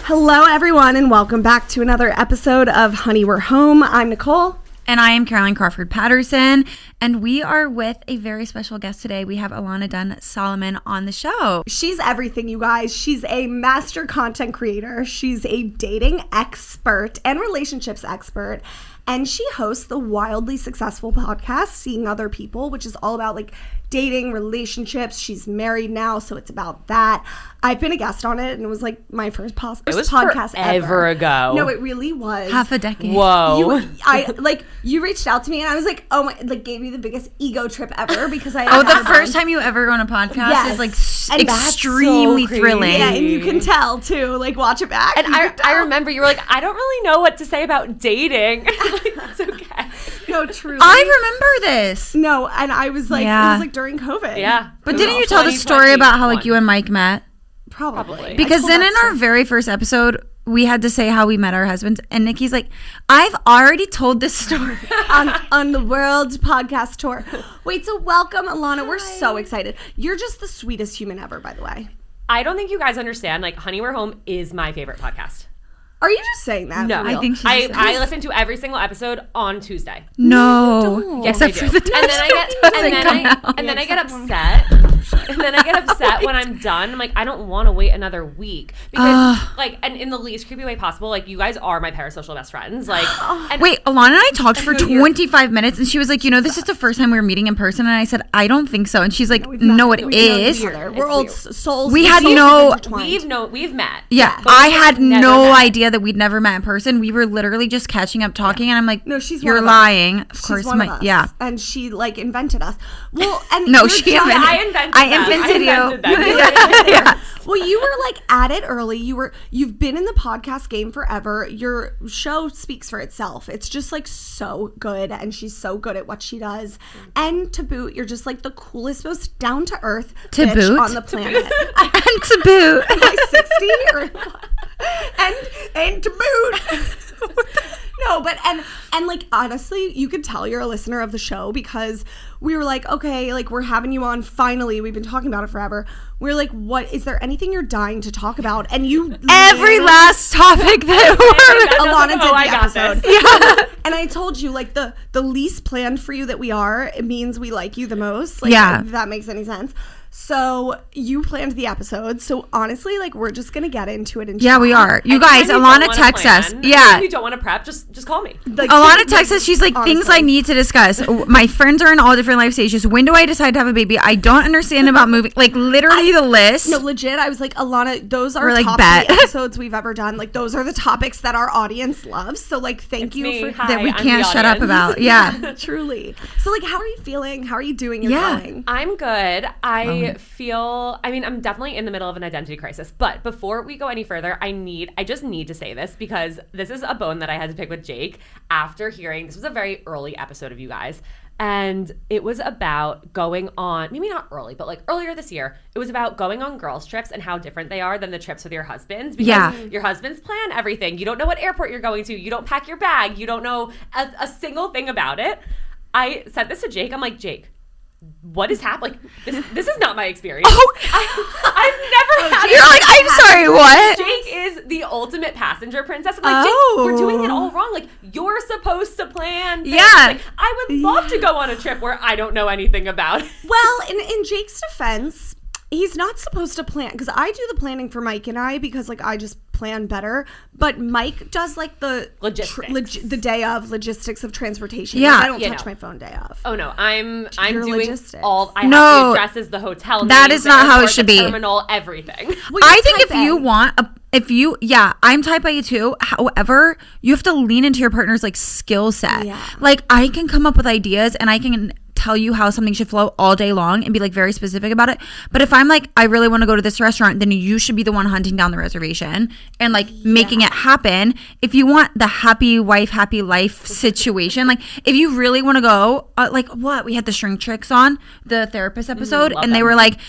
Hello, everyone, and welcome back to another episode of Honey, We're Home. I'm Nicole. And I am Caroline Crawford Patterson, and we are with a very special guest today. We have Ilana Dunn Solomon on the show. She's everything, you guys. She's a master content creator. She's a dating expert and relationships expert. And she hosts the wildly successful podcast, Seeing Other People, which is all about like dating, relationships. She's married now, so it's about that. I've been a guest on it, and it was like my first podcast ever ago. No, it really was. Half a decade. Whoa. You reached out to me, and I was like, oh my, like gave me the biggest ego trip ever because I. The first time you ever go on a podcast is like extremely so thrilling. Yeah, and you can tell too. Like watch it back. And I remember you were like, I don't really know what to say about dating. It's okay. No, truly. I remember this. No, and I was like, It was like during COVID. Yeah. But didn't you tell the story about how like you and Mike met? Probably. Because then in our very first episode, we had to say how we met our husbands, and Nikki's like, I've already told this story on the World Podcast Tour. Wait, so welcome, Ilana. We're so excited. You're just the sweetest human ever, by the way. I don't think you guys understand. Like, Honey, We're Home is my favorite podcast. Are you just saying that? No, for real? I think she's I listen to every single episode on Tuesday. No, Yes, except I do. for the time And then I get upset. And then I get upset when I'm done. I'm like, I don't want to wait another week because, and in the least creepy way possible, like you guys are my parasocial best friends. Like, wait, Ilana and I talked for 25 minutes, and she was like, this is the first time we were meeting in person, and I said, I don't think so, and she's like, no, it is. We're old souls. We had we've met. Yeah, I had no idea that we'd never met in person. We were literally just catching up, talking, and I'm like, no, she's you're lying. Of course, yeah, and she like invented us. Well, and no, she invented. I invented you. Yeah. Well, you were like at it early. You've been in the podcast game forever. Your show speaks for itself. It's just like so good, and she's so good at what she does. And to boot, you're just like the coolest, most down to earth bitch on the planet. And to boot, am I 60? And to boot. No, but and like honestly, you could tell you're a listener of the show because we were like, okay, like we're having you on finally. We've been talking about it forever. We're like, what is there anything you're dying to talk about? And you every last topic that Ilana did the episode. Yeah. And I told you like the least planned for you that we are, it means we like you the most. Like, yeah. If that makes any sense. So you planned the episode. So honestly, like we're just gonna get into it. And yeah, we are. You guys, Ilana texts us. Yeah. If you don't want to prep, just call me. Like, Ilana texts us. She's like, honestly, things I need to discuss. My friends are in all different life stages. When do I decide to have a baby? I don't understand about moving. Like literally the list. No, legit. I was like, Ilana, those are like top 3 episodes we've ever done. Like those are the topics that our audience loves. So like, thank you for that we can't shut up about. Yeah, truly. So like, how are you feeling? How are you doing? Going? I'm good. I feel. I mean, I'm definitely in the middle of an identity crisis, but before we go any further, I just need to say this because this is a bone that I had to pick with Jake after hearing, this was a very early episode of you guys, and it was about going on, maybe not early, but like earlier this year, it was about going on girls trips and how different they are than the trips with your husbands because your husbands plan everything. You don't know what airport you're going to. You don't pack your bag. You don't know a single thing about it. I said this to Jake. I'm like, Jake, what is happening? Like, this is not my experience. I've never had. You're like, I'm sorry, what? Jake is the ultimate passenger princess. I'm like, Jake, we're doing it all wrong. Like, you're supposed to plan things. Yeah. Like, I would love to go on a trip where I don't know anything about. Well, in Jake's defense, he's not supposed to plan because I do the planning for Mike and I because like I just plan better, but Mike does like the logistics, the day of logistics of transportation. Yeah, like, I don't touch my phone day of. Oh no, I'm doing logistics. all. I have the addresses, the hotel. That is not how it should be. Terminal, everything. Well, I think if you want I'm type A too. However, you have to lean into your partner's like skill set. Yeah. Like I can come up with ideas and I can tell you how something should flow all day long and be like very specific about it. But if I'm like, I really want to go to this restaurant, then you should be the one hunting down the reservation and like making it happen. If you want the happy wife, happy life situation, like if you really want to go, we had the shrink tricks on the therapist episode and they were like,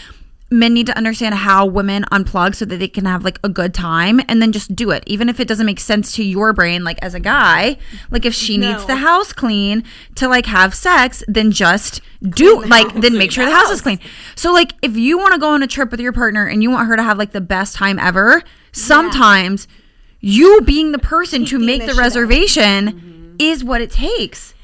men need to understand how women unplug so that they can have like a good time and then just do it. Even if it doesn't make sense to your brain, like as a guy, like if she needs the house clean to like have sex, then just then make sure the house is clean. So like if you want to go on a trip with your partner and you want her to have like the best time ever, sometimes you being the person to make the initiative. reservation is what it takes.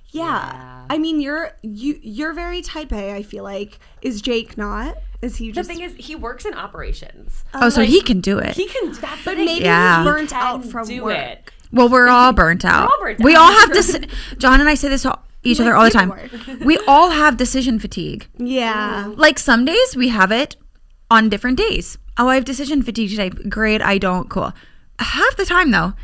Yeah. I mean, you're very type A, I feel like. Is Jake not? Is he just... The thing is, he works in operations. Oh, so he can do it. He can, that's But the thing. maybe Yeah. he's burnt He can out from do work. it. Well, we're all burnt out. all burnt We out. all have John and I say this to each other all the time. We all have decision fatigue. Yeah. Like some days we have it on different days. Oh, I have decision fatigue today. Great, I don't. Cool. Half the time though,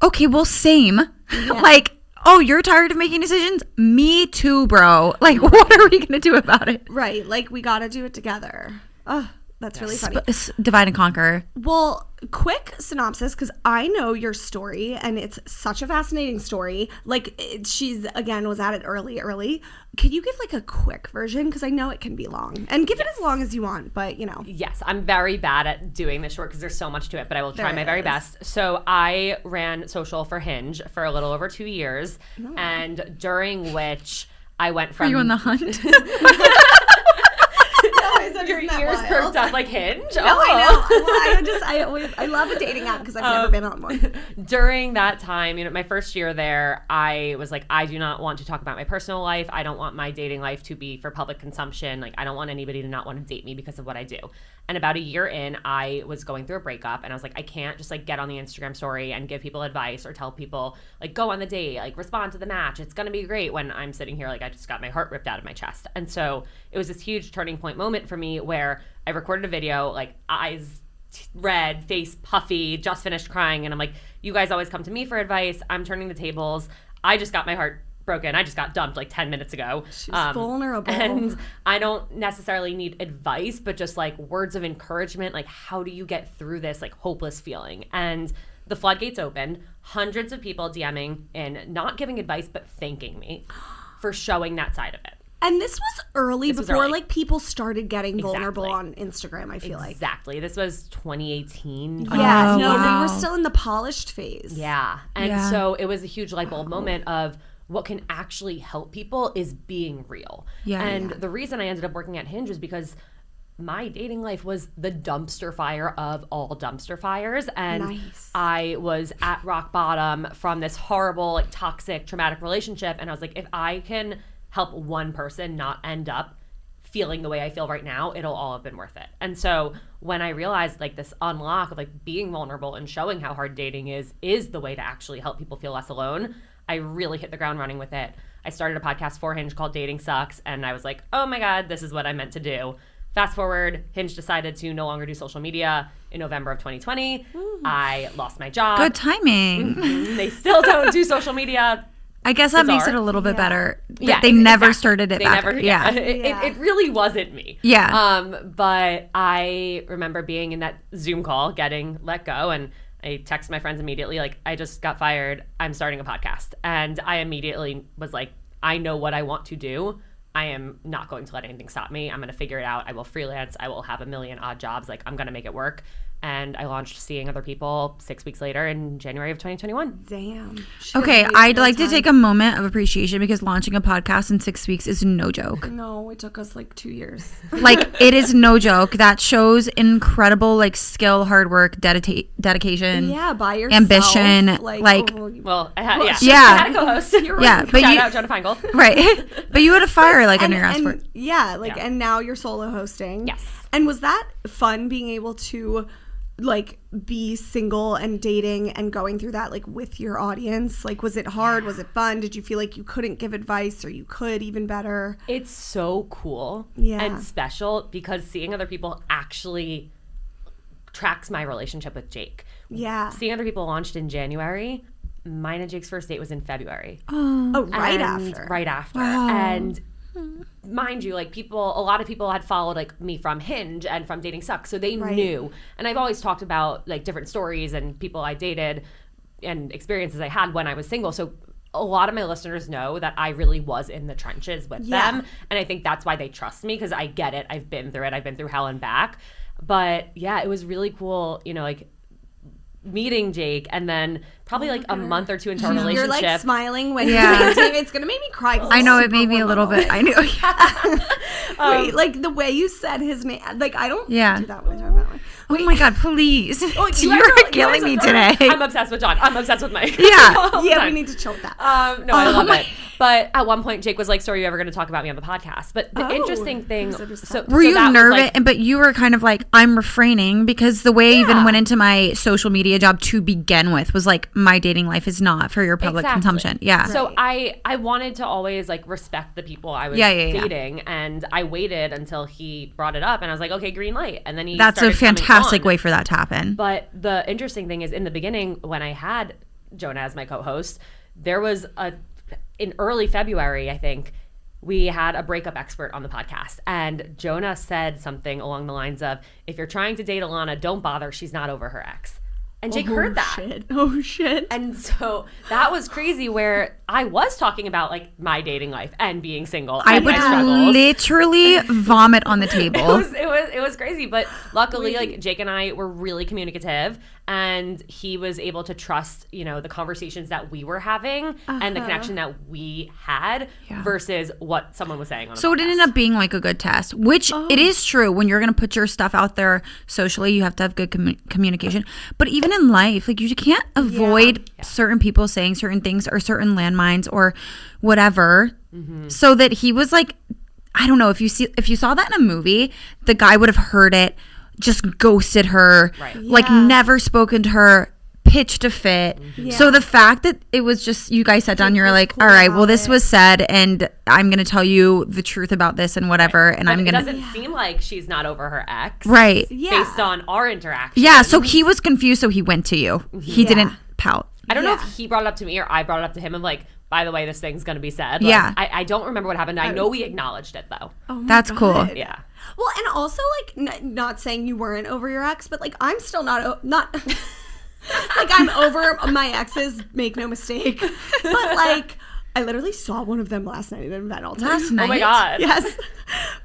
okay, well, same. Like, oh, you're tired of making decisions? Me too, bro. Like, what are we gonna do about it? Right. Like, we got to do it together. Oh, that's really funny. Divide and conquer. Well, quick synopsis, because I know your story, and it's such a fascinating story. Like, she's, again, was at it early. Can you give, like, a quick version? Because I know it can be long. And give it as long as you want, but, you know. Yes, I'm very bad at doing this short because there's so much to it, but I will try my very best. So I ran social for Hinge for a little over 2 years, and during which I went from... Are you on the hunt? Your ears perked up like Hinge? No, I know. I love a dating app because I've never been on one. During that time, my first year there, I was like, I do not want to talk about my personal life. I don't want my dating life to be for public consumption. Like, I don't want anybody to not want to date me because of what I do. And about a year in, I was going through a breakup, and I was like, I can't just like get on the Instagram story and give people advice or tell people like, go on the date, like respond to the match. It's gonna be great when I'm sitting here like I just got my heart ripped out of my chest. And so it was this huge turning point moment for me where I recorded a video, like eyes red, face puffy, just finished crying, and I'm like, you guys always come to me for advice. I'm turning the tables. I just got my heart broken. I just got dumped like 10 minutes ago. She's vulnerable. And I don't necessarily need advice, but just like words of encouragement. Like, how do you get through this like hopeless feeling? And the floodgates opened. Hundreds of people DMing and not giving advice, but thanking me for showing that side of it. And this was early before like people started getting vulnerable Exactly. on Instagram, I feel like. Exactly. This was 2018. Yeah, Oh, no, wow. they were still in the polished phase. Yeah. And Yeah. so it was a huge light bulb moment of what can actually help people is being real. Yeah. And the reason I ended up working at Hinge was because my dating life was the dumpster fire of all dumpster fires. And Nice. I was at rock bottom from this horrible, like toxic, traumatic relationship. And I was like, if I can help one person not end up feeling the way I feel right now, it'll all have been worth it. And so when I realized like this unlock of like being vulnerable and showing how hard dating is the way to actually help people feel less alone, I really hit the ground running with it. I started a podcast for Hinge called Dating Sucks, and I was like, oh my God, this is what I meant to do. Fast forward, Hinge decided to no longer do social media in November of 2020. I lost my job. Good timing. They still don't do social media. I guess that makes it Bizarre. a little bit better. Yeah, They never exactly. started it They back. never, yeah. It really wasn't me. Yeah. But I remember being in that Zoom call, getting let go, and I texted my friends immediately, like, I just got fired. I'm starting a podcast. And I immediately was like, I know what I want to do. I am not going to let anything stop me. I'm going to figure it out. I will freelance. I will have a million odd jobs. Like, I'm going to make it work. And I launched Seeing Other People 6 weeks later in January of 2021. Damn. Okay, I'd like to take a moment of appreciation because launching a podcast in 6 weeks is no joke. No, it took us like 2 years. Like, it is no joke. That shows incredible, like, skill, hard work, dedication. Yeah, by yourself. Ambition, like- oh, Well, I had, Yeah. I had a co-host. Yeah, but Shout you- out Jonah Feingold. Right. But you had a fire, like, under your ass for it. yeah, like, Yeah. and now you're solo hosting. Yes. And was that fun being able to like be single and dating and going through that like with your audience? Like, was it hard? Was it fun? Did you feel like you couldn't give advice or you could even better? It's so cool Yeah. and special because Seeing Other People actually tracks my relationship with Jake. Yeah. Seeing Other People launched in January. Mine and Jake's first date was in February. Oh, right And after. Right after. Wow. And mind you, like a lot of people had followed like me from Hinge and from Dating Sucks, so they Right. knew. And I've always talked about like different stories and people I dated and experiences I had when I was single. So a lot of my listeners know that I really was in the trenches with Yeah. them. And I think that's why they trust me because I get it. I've been through it. I've been through hell and back. But yeah, it was really cool, like meeting Jake and then probably like a month or two into our relationship. You're like smiling when Yeah. it's gonna make me cry. 'cause I it's know it super made me a little hormonal. bit. I know. Wait, like the way you said his name, like I don't Yeah. do that when I talk about it. Oh my God, please. Oh, You're killing me today. I'm obsessed with John. I'm obsessed with Mike. Yeah. Yeah, we need to chill with that. No, I love it. But at one point, Jake was like, so are you ever going to talk about me on the podcast? But the interesting thing... Were you nervous? But you were kind of like, I'm refraining because the way I even went into my social media job to begin with was like, my dating life is not for your public consumption. Yeah. So I wanted to always like respect the people I was dating. And I waited until he brought it up and I was like, okay, green light. And then he That's a fantastic way for that to happen. But the interesting thing is in the beginning when I had Jonah as my co-host, there was in early February, I think, we had a breakup expert on the podcast. And Jonah said something along the lines of, if you're trying to date Ilana, don't bother. She's not over her ex. And Jake heard that. Shit. Oh, shit. And so that was crazy where I was talking about like my dating life and being single. I would literally vomit on the table. It was crazy. But luckily, like Jake and I were really communicative and he was able to trust, you know, the conversations that we were having and the connection that we had versus what someone was saying on So it ended up being like a good test, which it is true. When you're going to put your stuff out there socially, you have to have good communication. But even in life, like you can't avoid certain people saying certain things or certain landmines or whatever. So that he was like, I don't know, if you saw that in a movie, the guy would have heard it, just ghosted her, like never spoken to her, pitched a fit. So the fact that it was just you guys sat down, you're like, all right, well, this was said and I'm going to tell you the truth about this and whatever. And but it doesn't seem like she's not over her ex. Right. Based on our interaction. Yeah. So he was confused. So he went to you. He didn't pout. I don't know if he brought it up to me or I brought it up to him of like, by the way, this thing's going to be said. Like, I don't remember what happened. I know we acknowledged it though. Oh That's God. cool. Yeah. Well, and also like not saying you weren't over your ex, but like I'm still not like I'm over my exes, make no mistake. But like I literally saw one of them last night at an event all time. Last night? Oh my God. Yes.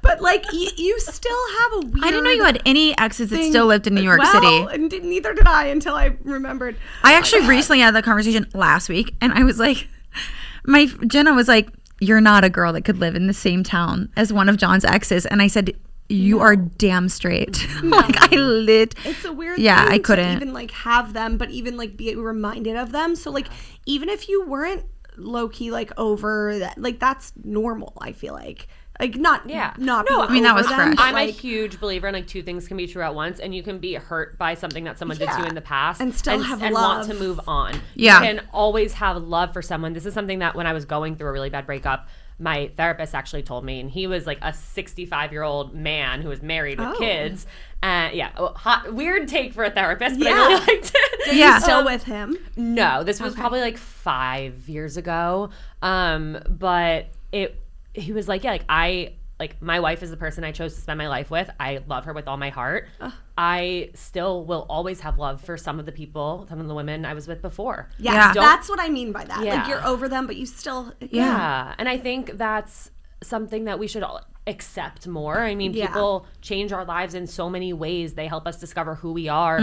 But like you still have a weird... I didn't know you had any exes that still lived in New York City. And neither did I until I remembered. I actually recently had that conversation last week and I was like, Jenna was like, you're not a girl that could live in the same town as one of John's exes. And I said, you are damn straight. Like it's a weird thing I couldn't to even like have them, but even like be reminded of them. So like even if you weren't low-key like over that, like that's normal, I feel like not No, I mean that was fresh. I'm a huge believer in like two things can be true at once, and you can be hurt by something that someone did to you in the past and still have love. Want to move on. You can always have love for someone. This is something that when I was going through a really bad breakup, my therapist actually told me, and he was like a 65-year-old man who was married with kids. Weird take for a therapist, but I really liked it. Are you still with him? No, this was probably like 5 years ago. But he was like, my wife is the person I chose to spend my life with. I love her with all my heart. I still will always have love for some of the women I was with before. Yeah, that's what I mean by that. Like you're over them, but you still... Yeah. And I think that's something that we should all accept more. I mean, people change our lives in so many ways. They help us discover who we are.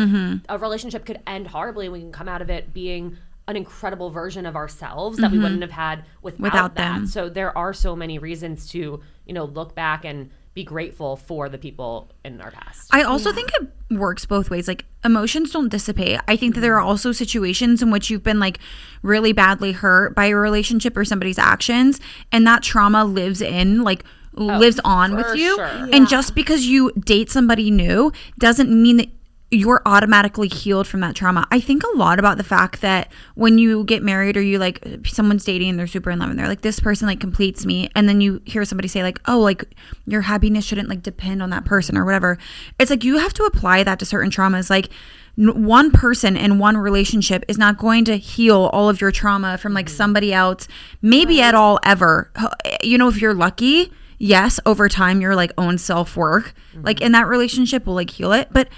A relationship could end horribly and we can come out of it being an incredible version of ourselves that we wouldn't have had without that. Them. So there are so many reasons to, look back and be grateful for the people in our past. I also think it works both ways. Like emotions don't dissipate. I think that there are also situations in which you've been like really badly hurt by a relationship or somebody's actions, and that trauma lives on with you. Sure. And just because you date somebody new doesn't mean that you're automatically healed from that trauma. I think a lot about the fact that when you get married or you like someone's dating and they're super in love and they're like, this person like completes me. And then you hear somebody say like, oh, like your happiness shouldn't like depend on that person or whatever. It's like you have to apply that to certain traumas. Like one person in one relationship is not going to heal all of your trauma from like somebody else, maybe at all ever. If you're lucky, yes, over time your like own self-work, like in that relationship will like heal it. But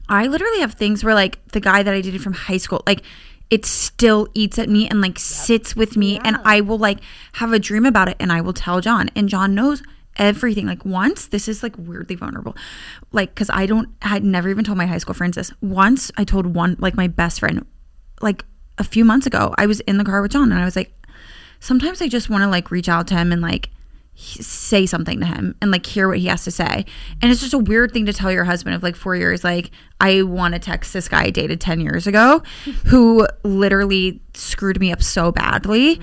I literally have things where like the guy that I dated from high school, like it still eats at me and like sits with me and I will like have a dream about it and I will tell John and John knows everything. Like once, this is like weirdly vulnerable, like because I had never even told my high school friends this. Once I told one, like my best friend, like a few months ago, I was in the car with John and I was like, sometimes I just want to like reach out to him and like say something to him and like hear what he has to say. And it's just a weird thing to tell your husband of like 4 years, like, I want to text this guy I dated 10 years ago who literally screwed me up so badly.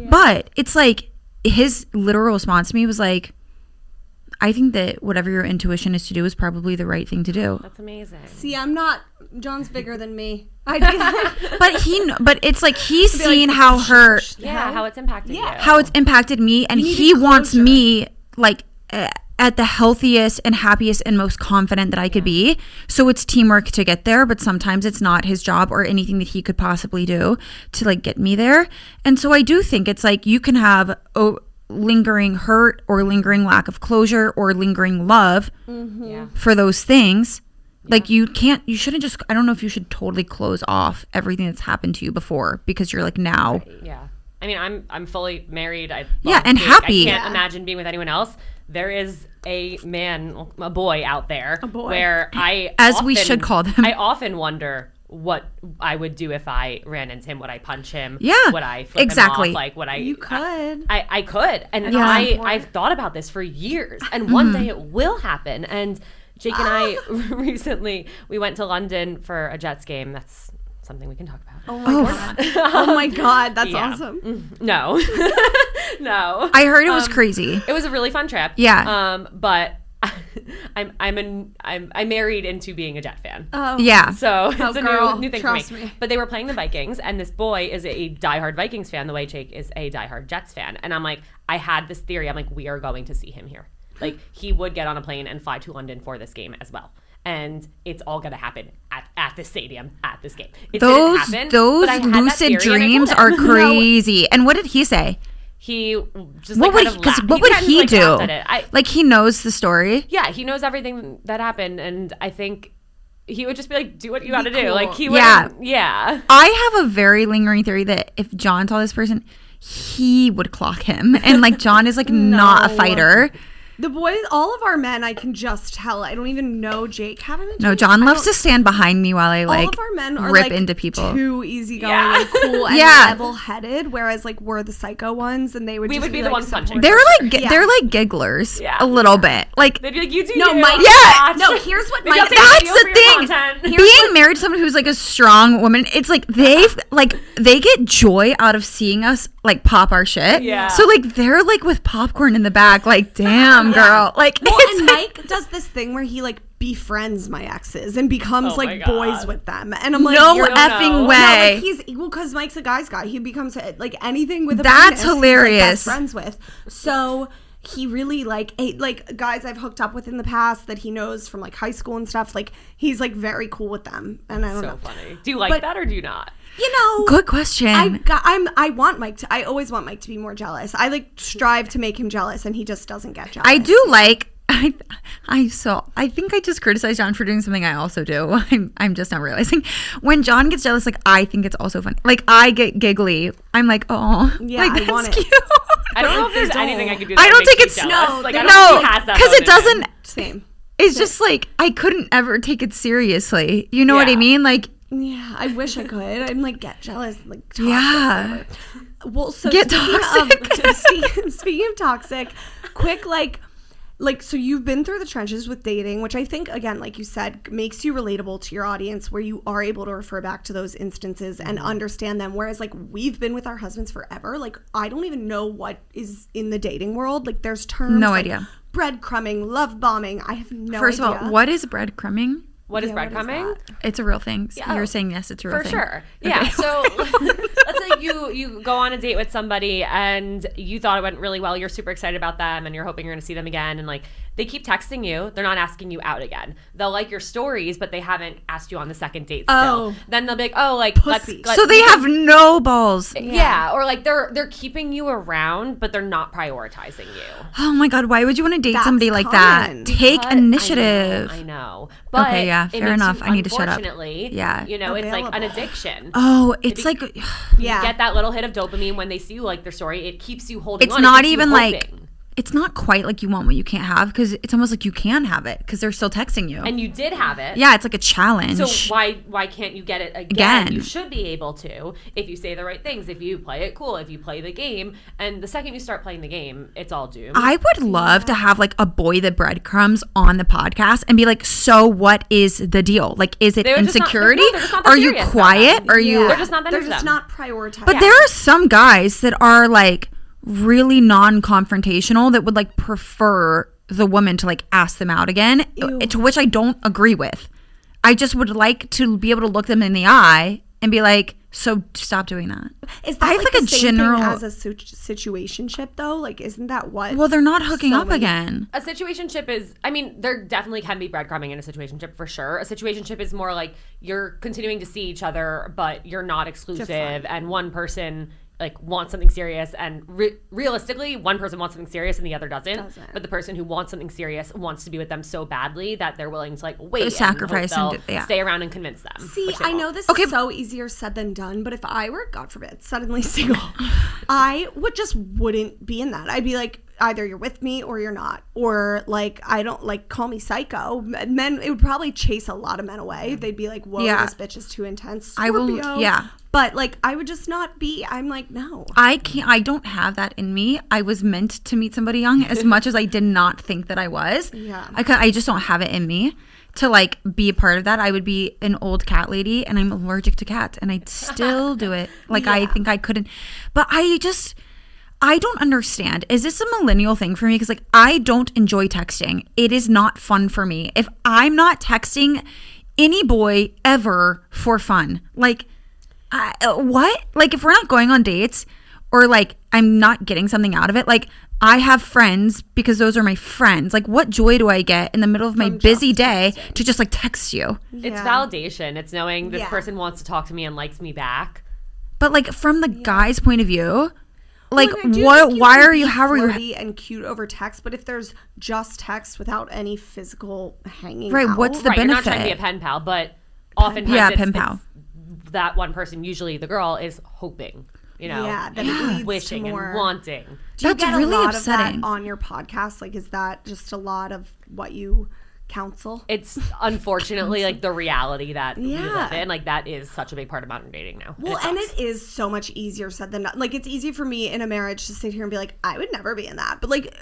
But it's like his literal response to me was like, I think that whatever your intuition is to do is probably the right thing to do. That's amazing. See, I'm not. John's bigger than me. But it's like he's seen how her, how it's impacted you. how it's impacted me, and he wants me like at the healthiest and happiest and most confident that I could be. So it's teamwork to get there, but sometimes it's not his job or anything that he could possibly do to like get me there. And so I do think it's like you can have lingering hurt or lingering lack of closure or lingering love for those things. Like you shouldn't just, I don't know if you should totally close off everything that's happened to you before because you're like now. Yeah. I mean, I'm fully married. I and Jake. happy. I can't imagine being with anyone else. There is a boy out there where we should call them. I often wonder what I would do if I ran into him. Would I punch him? Yeah. Would I flip exactly. him off? Like, would I? You could. I could. And I've thought about this for years. And one day it will happen. And Jake and I recently, we went to London for a Jets game. That's something we can talk about. Oh my god. Oh my god, that's awesome. No. No. I heard it was crazy. It was a really fun trip. Yeah. But I'm married into being a Jet fan. Oh. Yeah. So it's a new thing trust for me. me. But they were playing the Vikings, and this boy is a diehard Vikings fan, the way Jake is a diehard Jets fan. And I'm like, I had this theory. I'm like, we are going to see him here. Like, he would get on a plane and fly to London for this game as well. And it's all going to happen at the stadium at this game. It didn't happen, those but I had that lucid theory and I dreams told are him. crazy. And what did he say? He just What like would kind of laughed. what would kind of, he like, do? laughed at it. Like he knows the story. Yeah, he knows everything that happened, and I think he would just be like, do what you got to do. cool. Like, he would. Yeah. I have a very lingering theory that if John saw this person, he would clock him. And like John is like not a fighter. The boys, all of our men, I can just tell. I don't even know Jake. Haven't met No, Jake. John loves to stand behind me while I like all of our men are rip like into people. too easygoing Yeah. and cool and Yeah. level-headed, whereas like we're the psycho ones, and they would. We just would be the like, ones punching. support They're us. like Yeah. they're like gigglers Yeah. a little bit. Like They'd be like, you do No, you. Mike- Yeah. No, here's what Maybe Mike. I'll take a that's video the for your thing. content. Being married to someone who's like a strong woman, it's like they get joy out of seeing us like pop our shit. Yeah. So like they're like with popcorn in the back, like damn girl. Like Well, it's and like, Mike does this thing where he like befriends my exes and becomes Oh my like God. boys with them, and I'm like, no you're effing no. way. No, like he's because Mike's a guy's guy. He becomes like anything with a That's penis, he's, like, hilarious. best friends with. So he really like guys I've hooked up with in the past that he knows from like high school and stuff. Like he's like very cool with them, and I don't So know. funny. Do you like But- that or do you not? You know, Good question. I want Mike to. I always want Mike to be more jealous. I like strive to make him jealous, and he just doesn't get jealous. I do like I think I just criticized John for doing something I also do. I'm just not realizing when John gets jealous. Like I think it's also funny. Like I get giggly. I'm like, oh, Yeah, like, I that's want it. cute. I don't know if there's Don't. anything I could do. I That don't makes think you it's jealous. Like, I don't no, think he has that because bone it in doesn't. him. Same. It's just like I couldn't ever take it seriously. You know what I Yeah. mean? Like Yeah, I wish I could. I'm like get jealous, like toxic, Yeah. whatever. Well, so Get speaking of toxic, quick like so you've been through the trenches with dating, which I think again, like you said, makes you relatable to your audience, where you are able to refer back to those instances and understand them. Whereas like we've been with our husbands forever, like I don't even know what is in the dating world. Like there's terms, No like idea. breadcrumbing, love bombing. I have no first idea. of all, what is breadcrumbing? What is Yeah, what is breadcrumbing? that? It's a real thing. Yeah. You're saying yes, it's a real For thing. sure. Yeah. So let's say you go on a date with somebody and you thought it went really well. You're super excited about them and you're hoping you're going to see them again. And like they keep texting you. They're not asking you out again. They'll like your stories, but they haven't asked you on the second date still. Oh. Then they'll be like, oh, like Pussy. So they have no balls. Yeah. Or like they're keeping you around, but they're not prioritizing you. Oh my God, why would you want to date That's somebody like common. that? Take But- initiative. I know. But Okay, yeah, it fair makes enough. you, I need to shut up. unfortunately, Yeah. You know, it's like an Available. addiction. Oh, it's like Yeah. You get that little hit of dopamine when they see you like their story. It keeps you holding it's on. It not keeps you even like hoping. it's not quite like you want what you can't have, because it's almost like you can have it because they're still texting you. And you did have it. Yeah, it's like a challenge. So why can't you get it again? You should be able to if you say the right things, if you play it cool, if you play the game. And the second you start playing the game, it's all doomed. I would love to have like a Boy the Breadcrumbs on the podcast and be like, so what is the deal? Like, is it insecurity? Are you quiet? Are you? They're just not that They're just not prioritized. But there are some guys that are like really non-confrontational that would like prefer the woman to like ask them out again. Ew. To which I don't agree with. I just would like to be able to look them in the eye and be like, so stop doing that. Is that I have like a the same general thing as a situationship though? Like, isn't that what? Well, they're not hooking up again. A situationship is, I mean, there definitely can be breadcrumbing in a situationship for sure. A situationship is more like you're continuing to see each other, but you're not exclusive, and one person like wants something serious, and realistically one person wants something serious and the other doesn't. But the person who wants something serious wants to be with them so badly that they're willing to like wait, sacrifice, and stay around and convince them. See, I know this is so easier said than done, but if I were, God forbid, suddenly single, I wouldn't be in that. I'd be like, either you're with me or you're not, or like, I don't like, call me psycho. Men, it would probably chase a lot of men away. They'd be like, whoa, this bitch is too intense. Scorpio. But like, I would just not be. I'm like, no, I can't. I don't have that in me. I was meant to meet somebody young, as much as I did not think that I was. Yeah, I just don't have it in me to like be a part of that. I would be an old cat lady, and I'm allergic to cats, and I'd still do it. Like, I think I couldn't, but I don't understand. Is this a millennial thing for me? Because like, I don't enjoy texting. It is not fun for me. If I'm not texting any boy ever for fun, like, what? Like, if we're not going on dates, or like I'm not getting something out of it, like, I have friends because those are my friends. Like, what joy do I get in the middle of my busy day to just like text you? It's validation. It's knowing this person wants to talk to me and likes me back. But like, from the guy's point of view, like, what? Why are you? How are you? Flirty and cute over text, but if there's just text without any physical hanging, right? out, What's the benefit? You're not trying to be a pen pal, but oftentimes pen pal. That one person, usually the girl, is hoping, that it leads wishing to more. and wanting. Do you That's get really a lot upsetting. of that on your podcast? Like, is that just a lot of what you counsel? It's unfortunately like the reality that we live in. Like, that is such a big part of modern dating now. Well, and it is so much easier said than done. Like, it's easy for me in a marriage to sit here and be like, I would never be in that. But like,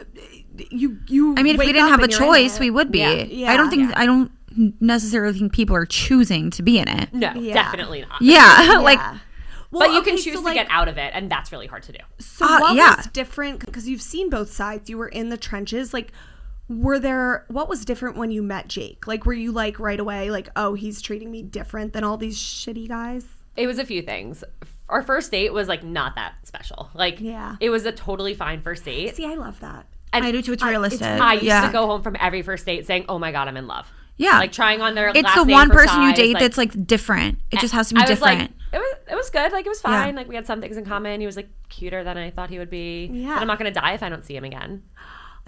you. I mean, if we didn't have a choice, we would be. Yeah. I don't necessarily think people are choosing to be in it. No, definitely not. Yeah, like. Well, but you can choose to get out of it, and that's really hard to do. So what was different? Because you've seen both sides. You were in the trenches. Like, what was different when you met Jake? Like, were you like right away like, oh, he's treating me different than all these shitty guys? It was a few things. Our first date was like not that special. Like, it was a totally fine first date. See, I love that. And I do too. It's realistic. I used to go home from every first date saying, oh my God, I'm in love. Yeah. Like, trying on their it's last the name one for person you size, date like, that's like different. It just has to be different. It was good. Like, it was fine. Yeah. Like, we had some things in common. He was like cuter than I thought he would be. Yeah. But I'm not going to die if I don't see him again.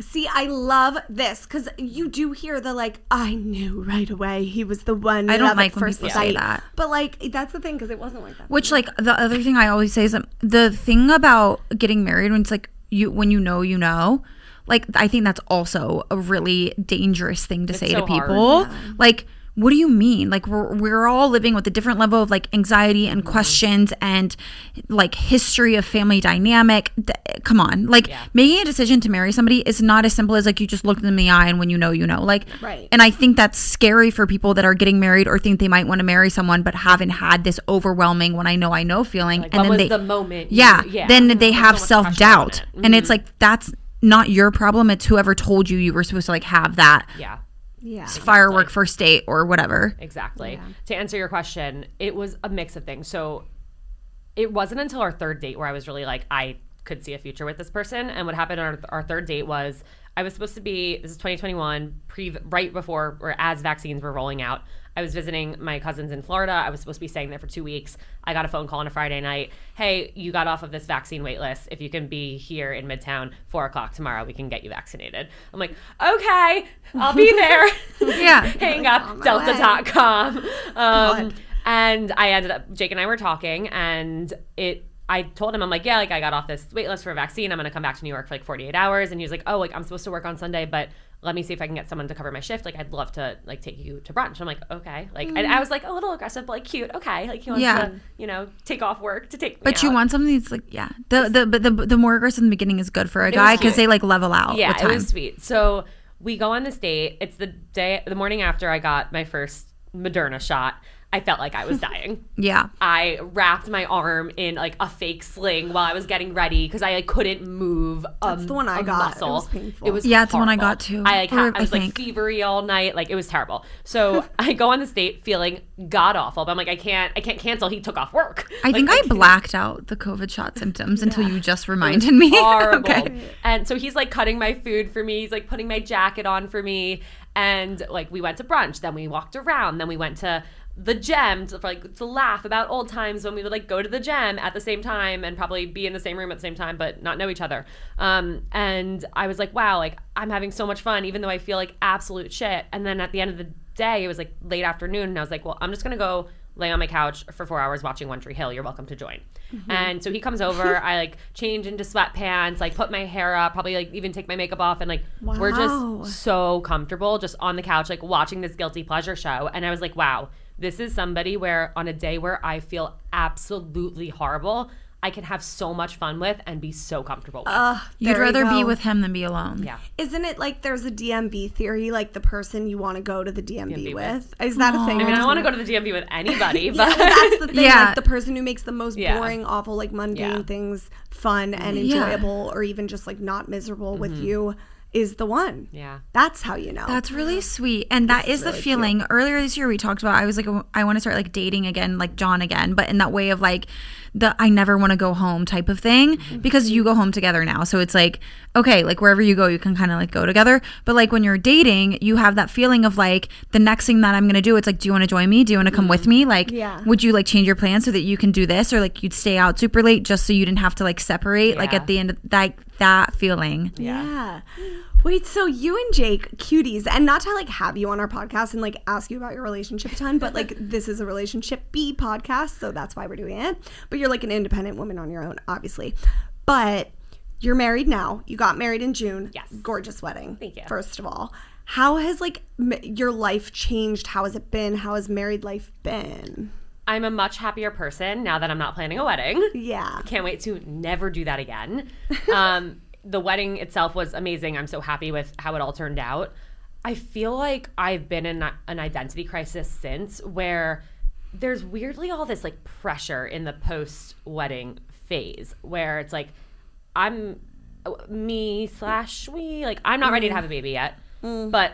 See, I love this because you do hear the like, I knew right away he was the one. I don't like when first people sight. say that. But like, that's the thing, because it wasn't like that. Which, like, the other thing I always say is the thing about getting married when it's like when you know, like, I think that's also a really dangerous thing to say to people. Like, what do you mean? Like, we're all living with a different level of like anxiety and questions and like history of family dynamic. Come on, like, making a decision to marry somebody is not as simple as like you just look them in the eye and when you know, like, right. And I think that's scary for people that are getting married or think they might want to marry someone but haven't had this overwhelming when I know feeling. Like, and then the moment. Then they have so much self-doubt, and it's like, that's not your problem. It's whoever told you were supposed to like have that. Firework first date or whatever. Exactly. To answer your question, it was a mix of things. So it wasn't until our third date where I was really like, I could see a future with this person. And what happened on our third date was, I was supposed to be, this is 2021, right before or as vaccines were rolling out, I was visiting my cousins in Florida. I was supposed to be staying there for 2 weeks. I got a phone call on a Friday night. Hey, you got off of this vaccine wait list. If you can be here in Midtown 4:00 tomorrow, we can get you vaccinated. I'm like, okay, I'll be there. Hang up, delta.com. And I ended up, Jake and I were talking, and it I told him, I'm like, yeah, like I got off this wait list for a vaccine. I'm going to come back to New York for like 48 hours. And he was like, oh, like I'm supposed to work on Sunday, but let me see if I can get someone to cover my shift. Like, I'd love to like take you to brunch. I'm like, okay. Like, and I was like a little aggressive, but like cute. Okay. Like he wants to, you know, take off work to take me But out. you want something that's like, yeah. The more aggressive in the beginning is good for a guy because they like level out with time. It was sweet. So we go on this date. It's the morning after I got my first Moderna shot. I felt like I was dying. Yeah. I wrapped my arm in like a fake sling while I was getting ready because I like, couldn't move That's the one I got. muscle. It was painful. It was it's the one I horrible. got too. I was I like think. fevery all night. Like it was terrible. So I go on this date feeling god awful. But I'm like, I can't cancel. He took off work. I think I blacked out the COVID shot symptoms until you just reminded me. Horrible. Okay. And so he's like cutting my food for me. He's like putting my jacket on for me. And like we went to brunch. Then we walked around. Then we went to the gym to laugh about old times when we would like go to the gym at the same time and probably be in the same room at the same time but not know each other. And I was like, wow, like I'm having so much fun even though I feel like absolute shit. And then at the end of the day, it was like late afternoon and I was like, well, I'm just gonna go lay on my couch for 4 hours watching One Tree Hill. You're welcome to join. And so he comes over, I like change into sweatpants, like put my hair up, probably like even take my makeup off, and like we're just so comfortable just on the couch like watching this guilty pleasure show. And I was like, wow, this is somebody where on a day where I feel absolutely horrible, I can have so much fun with and be so comfortable with. You'd rather be with him than be alone. Yeah. Isn't it like there's a DMV theory, like the person you want to go to the DMV with? Is that a thing? I mean, I don't want to go to the DMV with anybody, but well, that's the thing. Yeah. Like the person who makes the most boring, awful, like mundane things fun and enjoyable, or even just like not miserable with you, is the one. Yeah. That's how you know. That's really sweet. And that is the feeling. Cute. Earlier this year we talked about, I was like, I want to start like dating again, like John again, but in that way of like the I never want to go home type of thing, because you go home together now. So it's like, okay, like wherever you go, you can kind of like go together. But like when you're dating, you have that feeling of like the next thing that I'm going to do, it's like, do you want to join me? Do you want to come with me? Like, would you like change your plans so that you can do this? Or like you'd stay out super late just so you didn't have to like separate like at the end of that feeling. Yeah. Wait, so you and Jake, cuties, and not to like have you on our podcast and like ask you about your relationship a ton, but like this is a relationship-y podcast, so that's why we're doing it. But you're like an independent woman on your own, obviously. But you're married now. You got married in June. Yes. Gorgeous wedding. Thank you. First of all, how has like your life changed? How has it been? How has married life been? I'm a much happier person now that I'm not planning a wedding. Yeah. Can't wait to never do that again. The wedding itself was amazing. I'm so happy with how it all turned out. I feel like I've been in an identity crisis since, where there's weirdly all this like pressure in the post-wedding phase where it's like I'm me/we, like I'm not ready to have a baby yet, but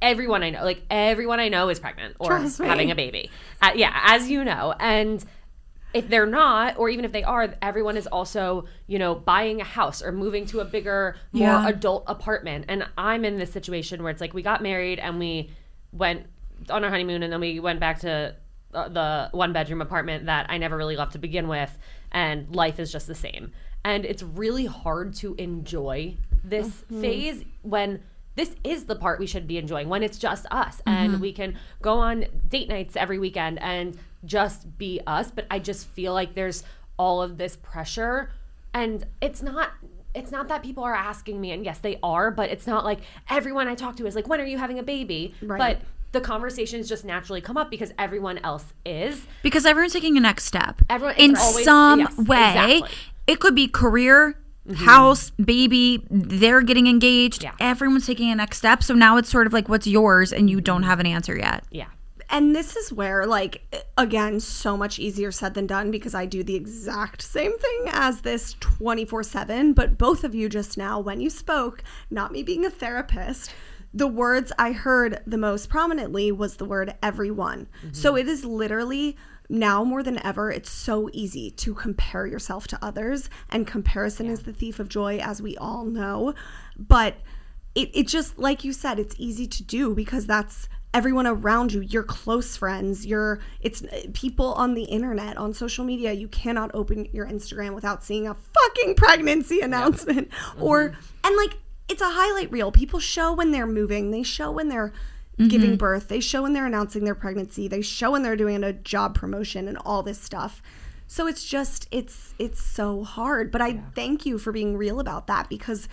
everyone I know is pregnant or having a baby. As you know. And if they're not, or even if they are, everyone is also, you know, buying a house or moving to a bigger, more adult apartment. And I'm in this situation where it's like we got married and we went on our honeymoon and then we went back to the one-bedroom apartment that I never really loved to begin with, and life is just the same. And it's really hard to enjoy this phase when this is the part we should be enjoying, when it's just us and we can go on date nights every weekend and just be us. But I just feel like there's all of this pressure, and it's not that people are asking me, and yes they are, but it's not like everyone I talk to is like, when are you having a baby? Right. But the conversations just naturally come up because everyone else is. Because everyone's taking a next step. Everyone in always, some yes, way. Exactly. It could be career, house, baby, they're getting engaged. Yeah. Everyone's taking a next step. So now it's sort of like what's yours and you don't have an answer yet. Yeah. And this is where, like, again, so much easier said than done, because I do the exact same thing as this 24/7. But both of you just now, when you spoke, not me being a therapist, the words I heard the most prominently was the word everyone. So it is literally, now more than ever, it's so easy to compare yourself to others. And comparison is the thief of joy, as we all know. But it just, like you said, it's easy to do because that's everyone around you, your close friends, it's people on the internet, on social media. You cannot open your Instagram without seeing a fucking pregnancy announcement. And like, it's a highlight reel. People show when they're moving. They show when they're giving birth. They show when they're announcing their pregnancy. They show when they're doing a job promotion and all this stuff. So it's just, it's so hard. But I thank you for being real about that, because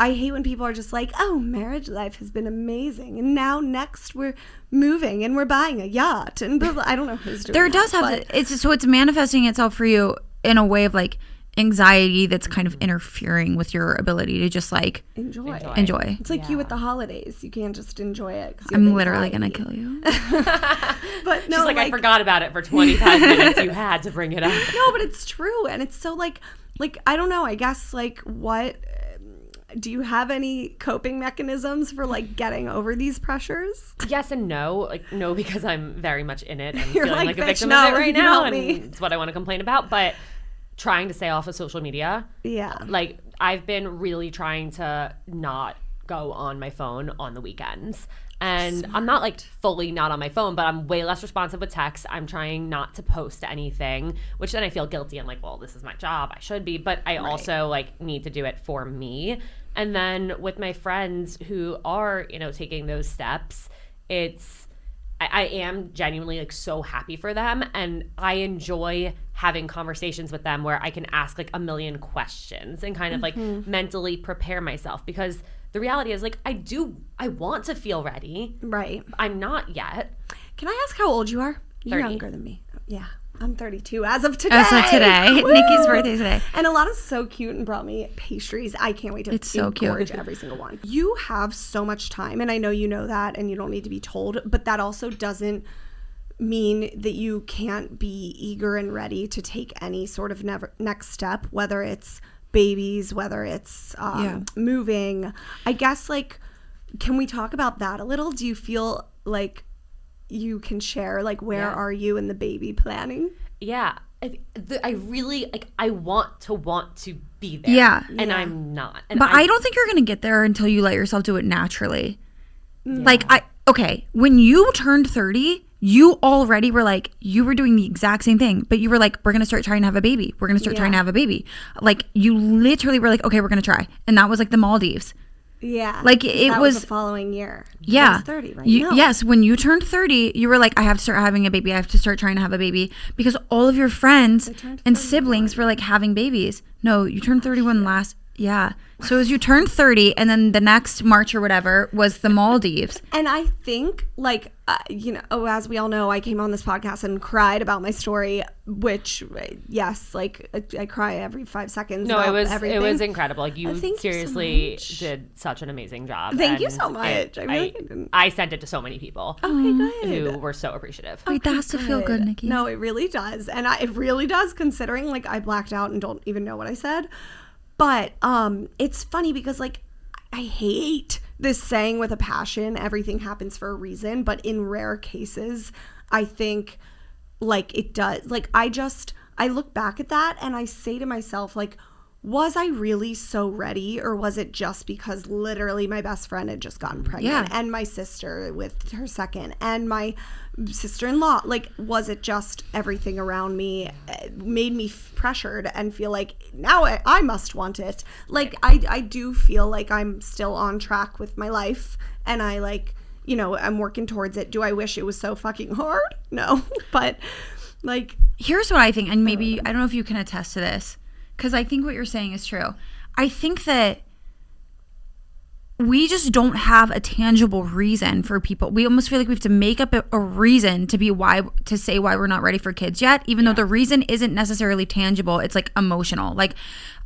I hate when people are just like, oh, marriage life has been amazing, and now next we're moving and we're buying a yacht, and blah, blah. I don't know who's doing there does have it's manifesting itself for you in a way of like anxiety that's kind of interfering with your ability to just like enjoy. It's like you with the holidays. You can't just enjoy it. I'm literally gonna kill you. But no, she's like, I forgot about it for 25 minutes. You had to bring it up. No, but it's true, and it's so like I don't know. I guess like what. Do you have any coping mechanisms for like getting over these pressures? Yes and no. Like no, because I'm very much in it and You're feeling like a victim no, of it right now, and me. it's what I want to complain about. But trying to stay off of social media. Yeah. Like I've been really trying to not go on my phone on the weekends. And I'm not like fully not on my phone, but I'm way less responsive with text. I'm trying not to post anything, which then I feel guilty. I'm like, well, this is my job. I should be. But I also like need to do it for me. And then with my friends who are, you know, taking those steps, I am genuinely like so happy for them, and I enjoy having conversations with them where I can ask like a million questions and kind of like mentally prepare myself, because the reality is like I want to feel ready. Right. I'm not yet. Can I ask how old you are? You're 30. younger than me. Yeah. I'm 32 as of today. As of today. Woo! Nikki's birthday today. And Ilana's so cute and brought me pastries. I can't wait to engorge every single one. You have so much time, and I know you know that, and you don't need to be told, but that also doesn't mean that you can't be eager and ready to take any sort of next step, whether it's babies, whether it's moving. I guess, like, can we talk about that a little? Do you feel like you can share, like, where are you in the baby planning? Yeah. I really, like, I want to be there. Yeah. And I'm not. And but I don't think you're going to get there until you let yourself do it naturally. Yeah. Like, when you turned 30, you already were like, you were doing the exact same thing, but you were like, we're going to start trying to have a baby. We're going to start trying to have a baby. Like, you literally were like, okay, we're going to try. And that was like the Maldives. Yeah. Like it was the following year. Yeah. I was 30, right? Yes. When you turned 30, you were like, I have to start having a baby. I have to start trying to have a baby, because all of your friends and siblings were like having babies. No, you turned 31 last. Yeah. So as you turned 30, and then the next March or whatever was the Maldives. And I think, like, as we all know, I came on this podcast and cried about my story, which, yes, like, I cry every 5 seconds. No, it was everything. It was incredible. Like, you seriously did such an amazing job. Thank you so much. I sent it to so many people. Okay, good. Who were so appreciative. Wait, that has to feel good, Nikki. No, it really does. And it really does, considering, like, I blacked out and don't even know what I said. But it's funny because, like, I hate this saying with a passion, everything happens for a reason. But in rare cases, I think, like, it does. Like, I look back at that and I say to myself, like, was I really so ready, or was it just because literally my best friend had just gotten pregnant and my sister with her second and my sister-in-law? Like, was it just everything around me made me pressured and feel like now I must want it? Like, I do feel like I'm still on track with my life, and I, like, you know, I'm working towards it. Do I wish it was so fucking hard? No. But, like, here's what I think, and maybe I don't know if you can attest to this, because I think what you're saying is true. I think that we just don't have a tangible reason for people. We almost feel like we have to make up a reason to say why we're not ready for kids yet, even though the reason isn't necessarily tangible. It's like emotional. Like,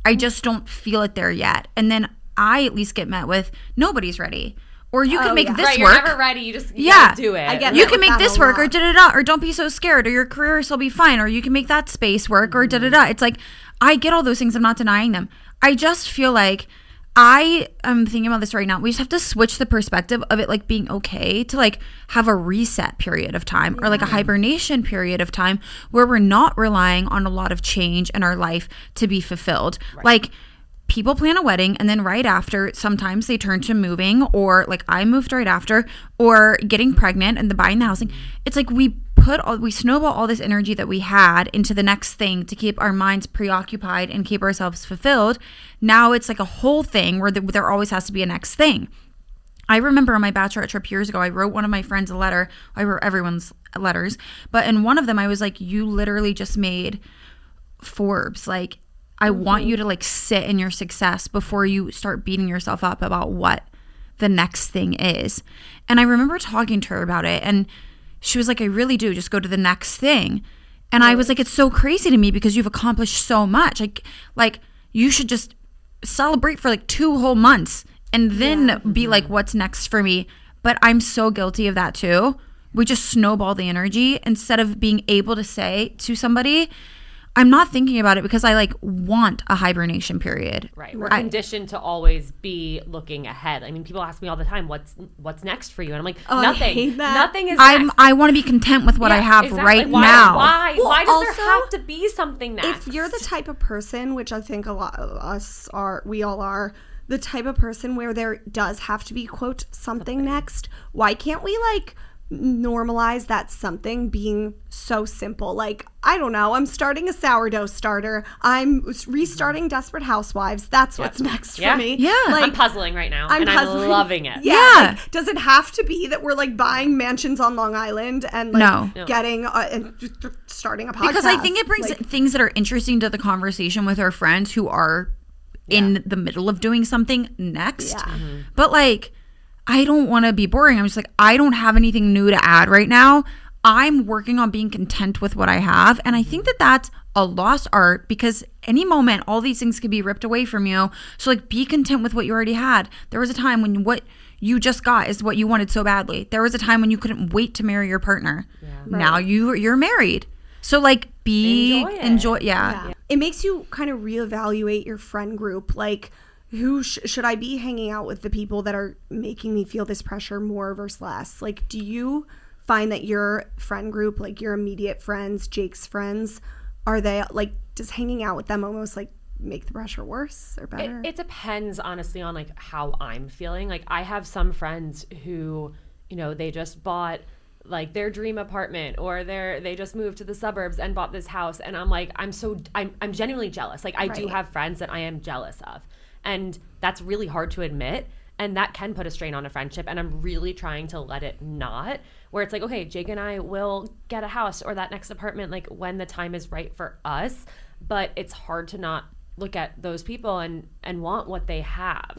I just don't feel it there yet. And then I at least get met with, nobody's ready. Or you can make this right, work. You're never ready. You just gotta do it. I get You can make this work, or da-da-da, or don't be so scared, or your career will still be fine, or you can make that space work, or da-da-da. It's like, I get all those things. I'm not denying them. I just feel like I am thinking about this right now. We just have to switch the perspective of it, like, being okay to, like, have a reset period of time, or like a hibernation period of time where we're not relying on a lot of change in our life to be fulfilled. Right. Like, people plan a wedding, and then right after, sometimes they turn to moving, or like I moved right after, or getting pregnant and buying the housing. It's like we snowball all this energy that we had into the next thing to keep our minds preoccupied and keep ourselves fulfilled. Now it's like a whole thing where there always has to be a next thing. I remember on my bachelorette trip years ago, I wrote one of my friends a letter. I wrote everyone's letters. But in one of them, I was like, you literally just made Forbes. Like, I want you to like sit in your success before you start beating yourself up about what the next thing is. And I remember talking to her about it. And she was like, I really do. Just go to the next thing. And I was like, it's so crazy to me because you've accomplished so much. Like you should just celebrate for like 2 whole months and then be like, what's next for me? But I'm so guilty of that too. We just snowball the energy instead of being able to say to somebody, I'm not thinking about it because I like want a hibernation period. Right. We're conditioned to always be looking ahead. I mean, people ask me all the time, what's next for you? And I'm like, nothing. I hate that. Nothing is next. I want to be content with what I have right now. Why does there have to be something next? If you're the type of person, which I think a lot of us are, we all are, the type of person where there does have to be, quote, something next, why can't we like normalize that something being so simple? Like, I don't know, I'm starting a sourdough starter, I'm restarting Desperate Housewives, that's what's next for me. Like, I'm puzzling right now I'm loving it. Like, does it have to be that we're like buying mansions on Long Island and like getting and starting a podcast? Because I think it brings things that are interesting to the conversation with our friends who are in the middle of doing something next. But like, I don't want to be boring. I'm just like, I don't have anything new to add right now. I'm working on being content with what I have. And I think that that's a lost art because any moment, all these things could be ripped away from you. So like, be content with what you already had. There was a time when what you just got is what you wanted so badly. There was a time when you couldn't wait to marry your partner. Now you're married. So like, enjoy. It makes you kind of reevaluate your friend group. Like, who should I be hanging out with? The people that are making me feel this pressure more versus less? Like, do you find that your friend group, like your immediate friends, Jake's friends, are they like, does hanging out with them almost like make the pressure worse or better? It depends honestly on like how I'm feeling. Like, I have some friends who, you know, they just bought like their dream apartment or they just moved to the suburbs and bought this house, and I'm like, I'm genuinely jealous. Like, I do have friends that I am jealous of. And that's really hard to admit. And that can put a strain on a friendship. And I'm really trying to let it not. Where it's like, okay, Jake and I will get a house or that next apartment like when the time is right for us. But it's hard to not look at those people and want what they have.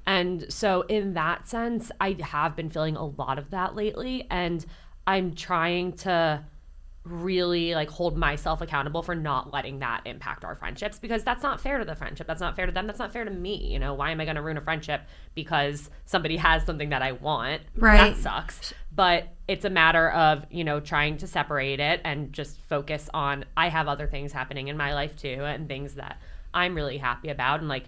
And so in that sense, I have been feeling a lot of that lately. And I'm trying to really like hold myself accountable for not letting that impact our friendships, because that's not fair to the friendship. That's not fair to them. That's not fair to me. You know, why am I going to ruin a friendship because somebody has something that I want? That sucks. But it's a matter of, you know, trying to separate it and just focus on, I have other things happening in my life too, and things that I'm really happy about. And like,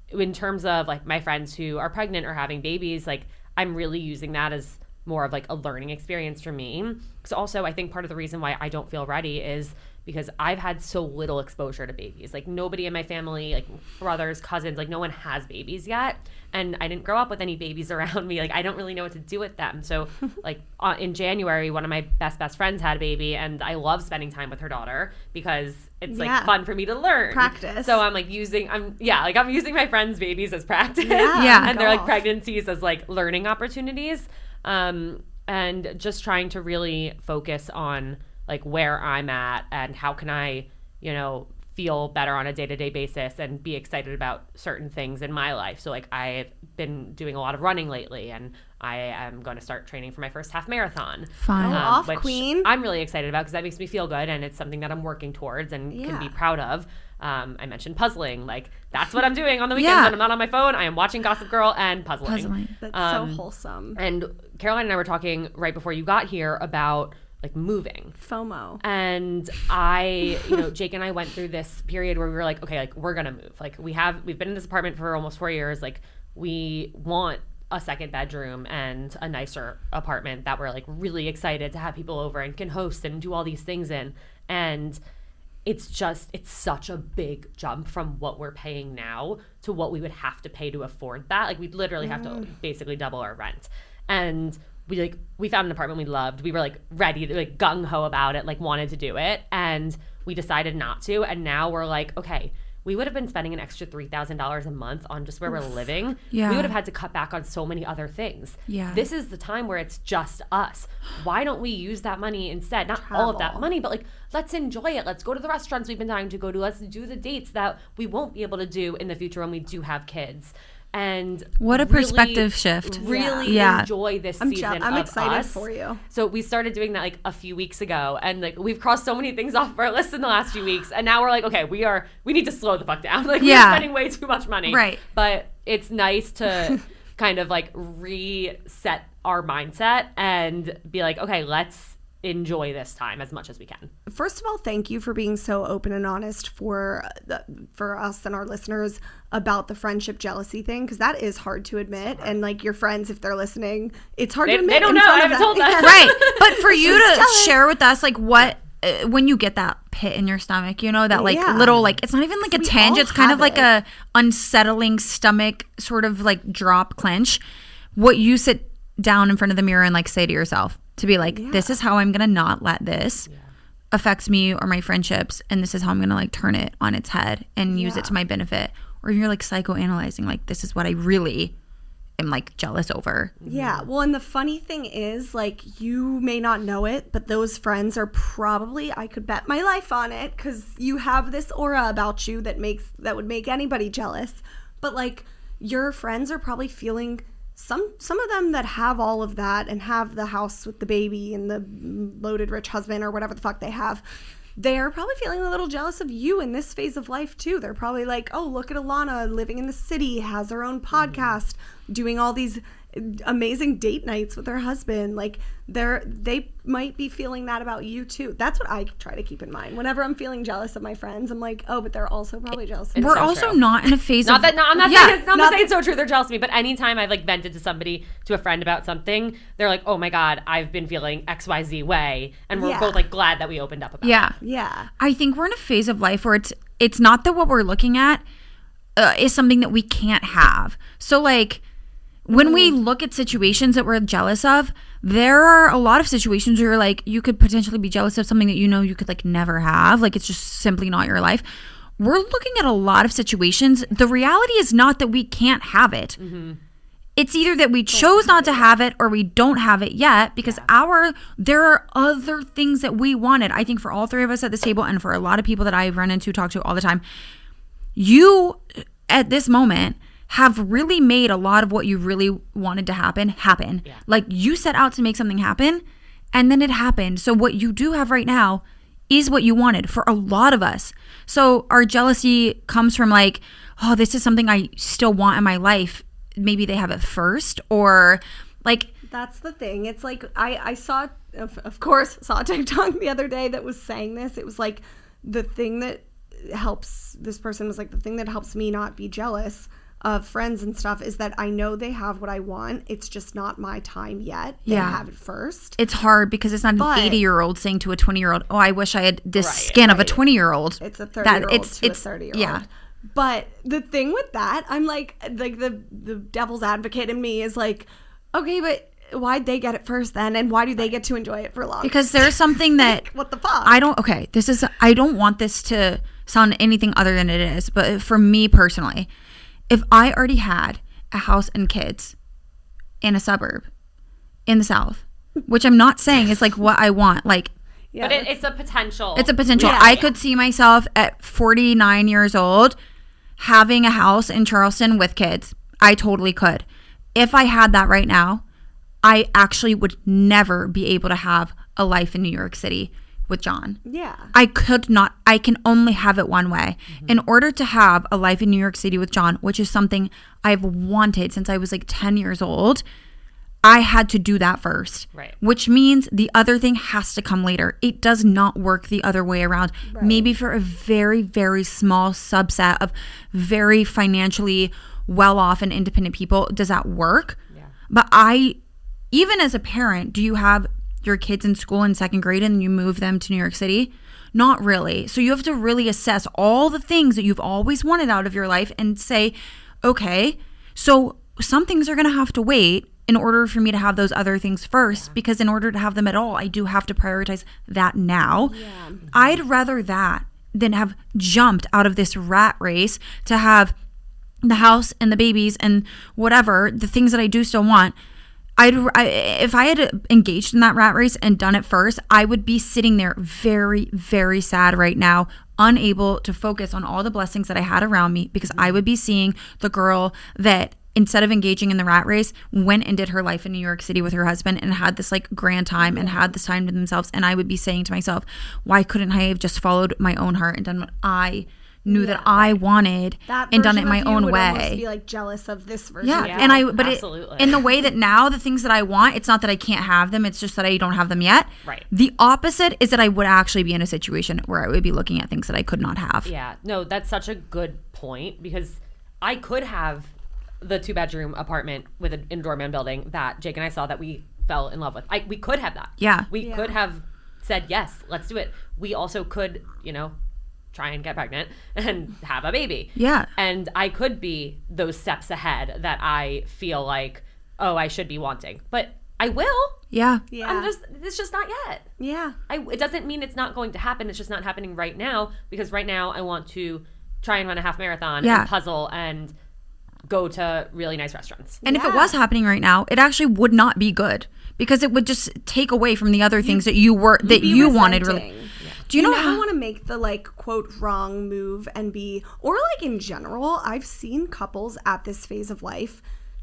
in terms of like my friends who are pregnant or having babies, like, I'm really using that as more of like a learning experience for me. Because also I think part of the reason why I don't feel ready is because I've had so little exposure to babies. Like, nobody in my family, like brothers, cousins, like no one has babies yet. And I didn't grow up with any babies around me. Like, I don't really know what to do with them. So like in January, one of my best friends had a baby, and I love spending time with her daughter because it's like fun for me to learn. Practice. So I'm using my friends' babies as practice. And they're like pregnancies as like learning opportunities. And just trying to really focus on like where I'm at and how can I, you know, feel better on a day-to-day basis and be excited about certain things in my life. So like, I've been doing a lot of running lately, and I am going to start training for my first half marathon. Which queen. I'm really excited about because that makes me feel good, and it's something that I'm working towards and can be proud of. I mentioned puzzling. Like, that's what I'm doing on the weekends when I'm not on my phone. I am watching Gossip Girl and puzzling. That's so wholesome. And Caroline and I were talking right before you got here about like moving. FOMO. And I, you know, Jake and I went through this period where we were like, okay, like, we're going to move. Like, we've been in this apartment for almost 4 years. Like, we want a second bedroom and a nicer apartment that we're like really excited to have people over and can host and do all these things in. And it's such a big jump from what we're paying now to what we would have to pay to afford that. Like, we'd literally have to basically double our rent. And we found an apartment we loved. We were like ready to like gung ho about it, like wanted to do it. And we decided not to. And now we're like, okay, we would have been spending an extra $3,000 a month on just where we're living. Yeah. We would have had to cut back on so many other things. Yeah. This is the time where it's just us. Why don't we use that money instead? Not all of that money, but like, let's enjoy it. Let's go to the restaurants we've been dying to go to. Let's do the dates that we won't be able to do in the future when we do have kids. And what a perspective shift. Really enjoy this season. I'm of excited us. for you. So we started doing that like a few weeks ago, and like we've crossed so many things off our list in the last few weeks, and now we're like, okay, we need to slow the fuck down. Like we're spending way too much money. Right. But it's nice to kind of like reset our mindset and be like, okay, let's enjoy this time as much as we can. First of all, thank you for being so open and honest for us and our listeners about the friendship jealousy thing, because that is hard to admit. And like your friends, if they're listening, it's hard to admit. They don't know. I haven't told them. Right. But for you to share with us, like what, when you get that pit in your stomach, you know, that like little, like, it's not even like a tinge. It's kind of like a unsettling stomach sort of like drop clench. What you sit down in front of the mirror and like say to yourself, to be like, this is how I'm going to not let this affect me or my friendships. And this is how I'm going to like turn it on its head and use it to my benefit. Or you're like psychoanalyzing, like, this is what I really am like jealous over. Yeah. Well, and the funny thing is, like, you may not know it, but those friends are probably, I could bet my life on it, because you have this aura about you that would make anybody jealous. But like, your friends are probably feeling some of them that have all of that and have the house with the baby and the loaded rich husband or whatever the fuck they have, they're probably feeling a little jealous of you in this phase of life too. They're probably like, oh, look at Ilana living in the city, has her own podcast, doing all these amazing date nights with her husband. Like they might be feeling that about you too. That's what I try to keep in mind whenever I'm feeling jealous of my friends. I'm like, oh, but they're also probably jealous of me. We're also not in a phase I'm not saying it's so true they're jealous of me, but anytime I've like vented to a friend about something, they're like, oh my God, I've been feeling XYZ way, and we're both like glad that we opened up about it. Yeah. I think we're in a phase of life where it's not that what we're looking at is something that we can't have. So like, when we look at situations that we're jealous of, there are a lot of situations where you're like, you could potentially be jealous of something that you know you could like never have. Like, it's just simply not your life. We're looking at a lot of situations. The reality is not that we can't have it. Mm-hmm. It's either that we chose not to have it or we don't have it yet, because there are other things that we wanted. I think for all three of us at this table, and for a lot of people that I run into, talk to all the time, you at this moment have really made a lot of what you really wanted to happen. Yeah. Like, you set out to make something happen, and then it happened. So what you do have right now is what you wanted for a lot of us. So our jealousy comes from like, oh, this is something I still want in my life. Maybe they have it first, or like. That's the thing. It's like, I saw, of course, saw a TikTok the other day that was saying this. It was like, the thing that helps, this person was like, the thing that helps me not be jealous of friends and stuff is that I know they have what I want. It's just not my time yet. They have it first. It's hard because it's not an 80-year-old saying to a 20-year-old, oh, I wish I had this skin of a 20-year-old. It's a 30-year-old to a 30-year-old. Yeah. But the thing with that, I'm like the devil's advocate in me is like, okay, but why'd they get it first then? And why do they get to enjoy it for long? Because there's something that like, what the fuck? I don't want this to sound anything other than it is, but for me personally, if I already had a house and kids in a suburb in the South, which I'm not saying is like what I want, like, but it's a potential. It's a potential. I could see myself at 49 years old having a house in Charleston with kids. I totally could. If I had that right now, I actually would never be able to have a life in New York City with John. Yeah. I could not. I can only have it one way. Mm-hmm. In order to have a life in New York City with John, which is something I've wanted since I was like 10 years old, I had to do that first. Right. Which means the other thing has to come later. It does not work the other way around. Right. Maybe for a very, very small subset of very financially well-off and independent people does that work. Yeah. But even as a parent, do you have your kids in school in second grade and you move them to New York City? Not really. So you have to really assess all the things that you've always wanted out of your life and say, okay, so some things are going to have to wait in order for me to have those other things first, because in order to have them at all, I do have to prioritize that now. Yeah. I'd rather that than have jumped out of this rat race to have the house and the babies and whatever, the things that I do still want. If I had engaged in that rat race and done it first, I would be sitting there very, very sad right now, unable to focus on all the blessings that I had around me, because I would be seeing the girl that, instead of engaging in the rat race, went and did her life in New York City with her husband and had this like grand time and had this time to themselves. And I would be saying to myself, why couldn't I have just followed my own heart and done what I knew that I wanted and done it my own way? Almost be like jealous of this version. Yeah, of you. and absolutely. In the way that now the things that I want, it's not that I can't have them, it's just that I don't have them yet. Right. The opposite is that I would actually be in a situation where I would be looking at things that I could not have. Yeah, no, that's such a good point, because I could have the 2-bedroom apartment with an indoor man building that Jake and I saw that we fell in love with. We could have that. Yeah. We could have said, yes, let's do it. We also could, try and get pregnant and have a baby. Yeah. And I could be those steps ahead that I feel like, oh, I should be wanting. But I will. Yeah. Yeah. It's just not yet. Yeah. It doesn't mean it's not going to happen. It's just not happening right now, because right now I want to try and run a half marathon and puzzle and go to really nice restaurants. And if it was happening right now, it actually would not be good, because it would just take away from the other things that you wanted. Really. Do you know how I how? want to make the like quote wrong move and be, or like in general, I've seen couples at this phase of life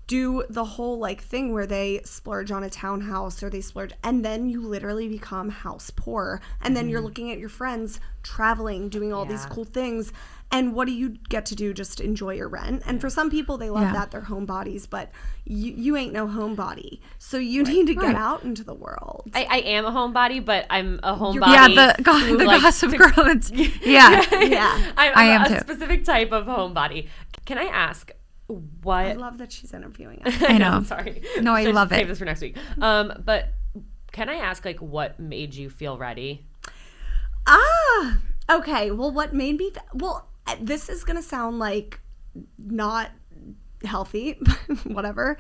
do the whole like thing where they splurge on a townhouse or they splurge, and then you literally become house poor, and then you're looking at your friends traveling, doing all these cool things, and what do you get to do? Just enjoy your rent. And for some people, they love that, they're homebodies, but you ain't no homebody, so you need to get out into the world. I am a homebody, but I'm a homebody. Yeah, the Gossip Girl. Yeah. I am a too. specific type of homebody. Can I ask what? I love that she's interviewing us. I know. I'm sorry. No, I love it. Save this for next week. But can I ask, like, what made you feel ready? Okay. Well, what made me? This is gonna sound like not healthy, but whatever.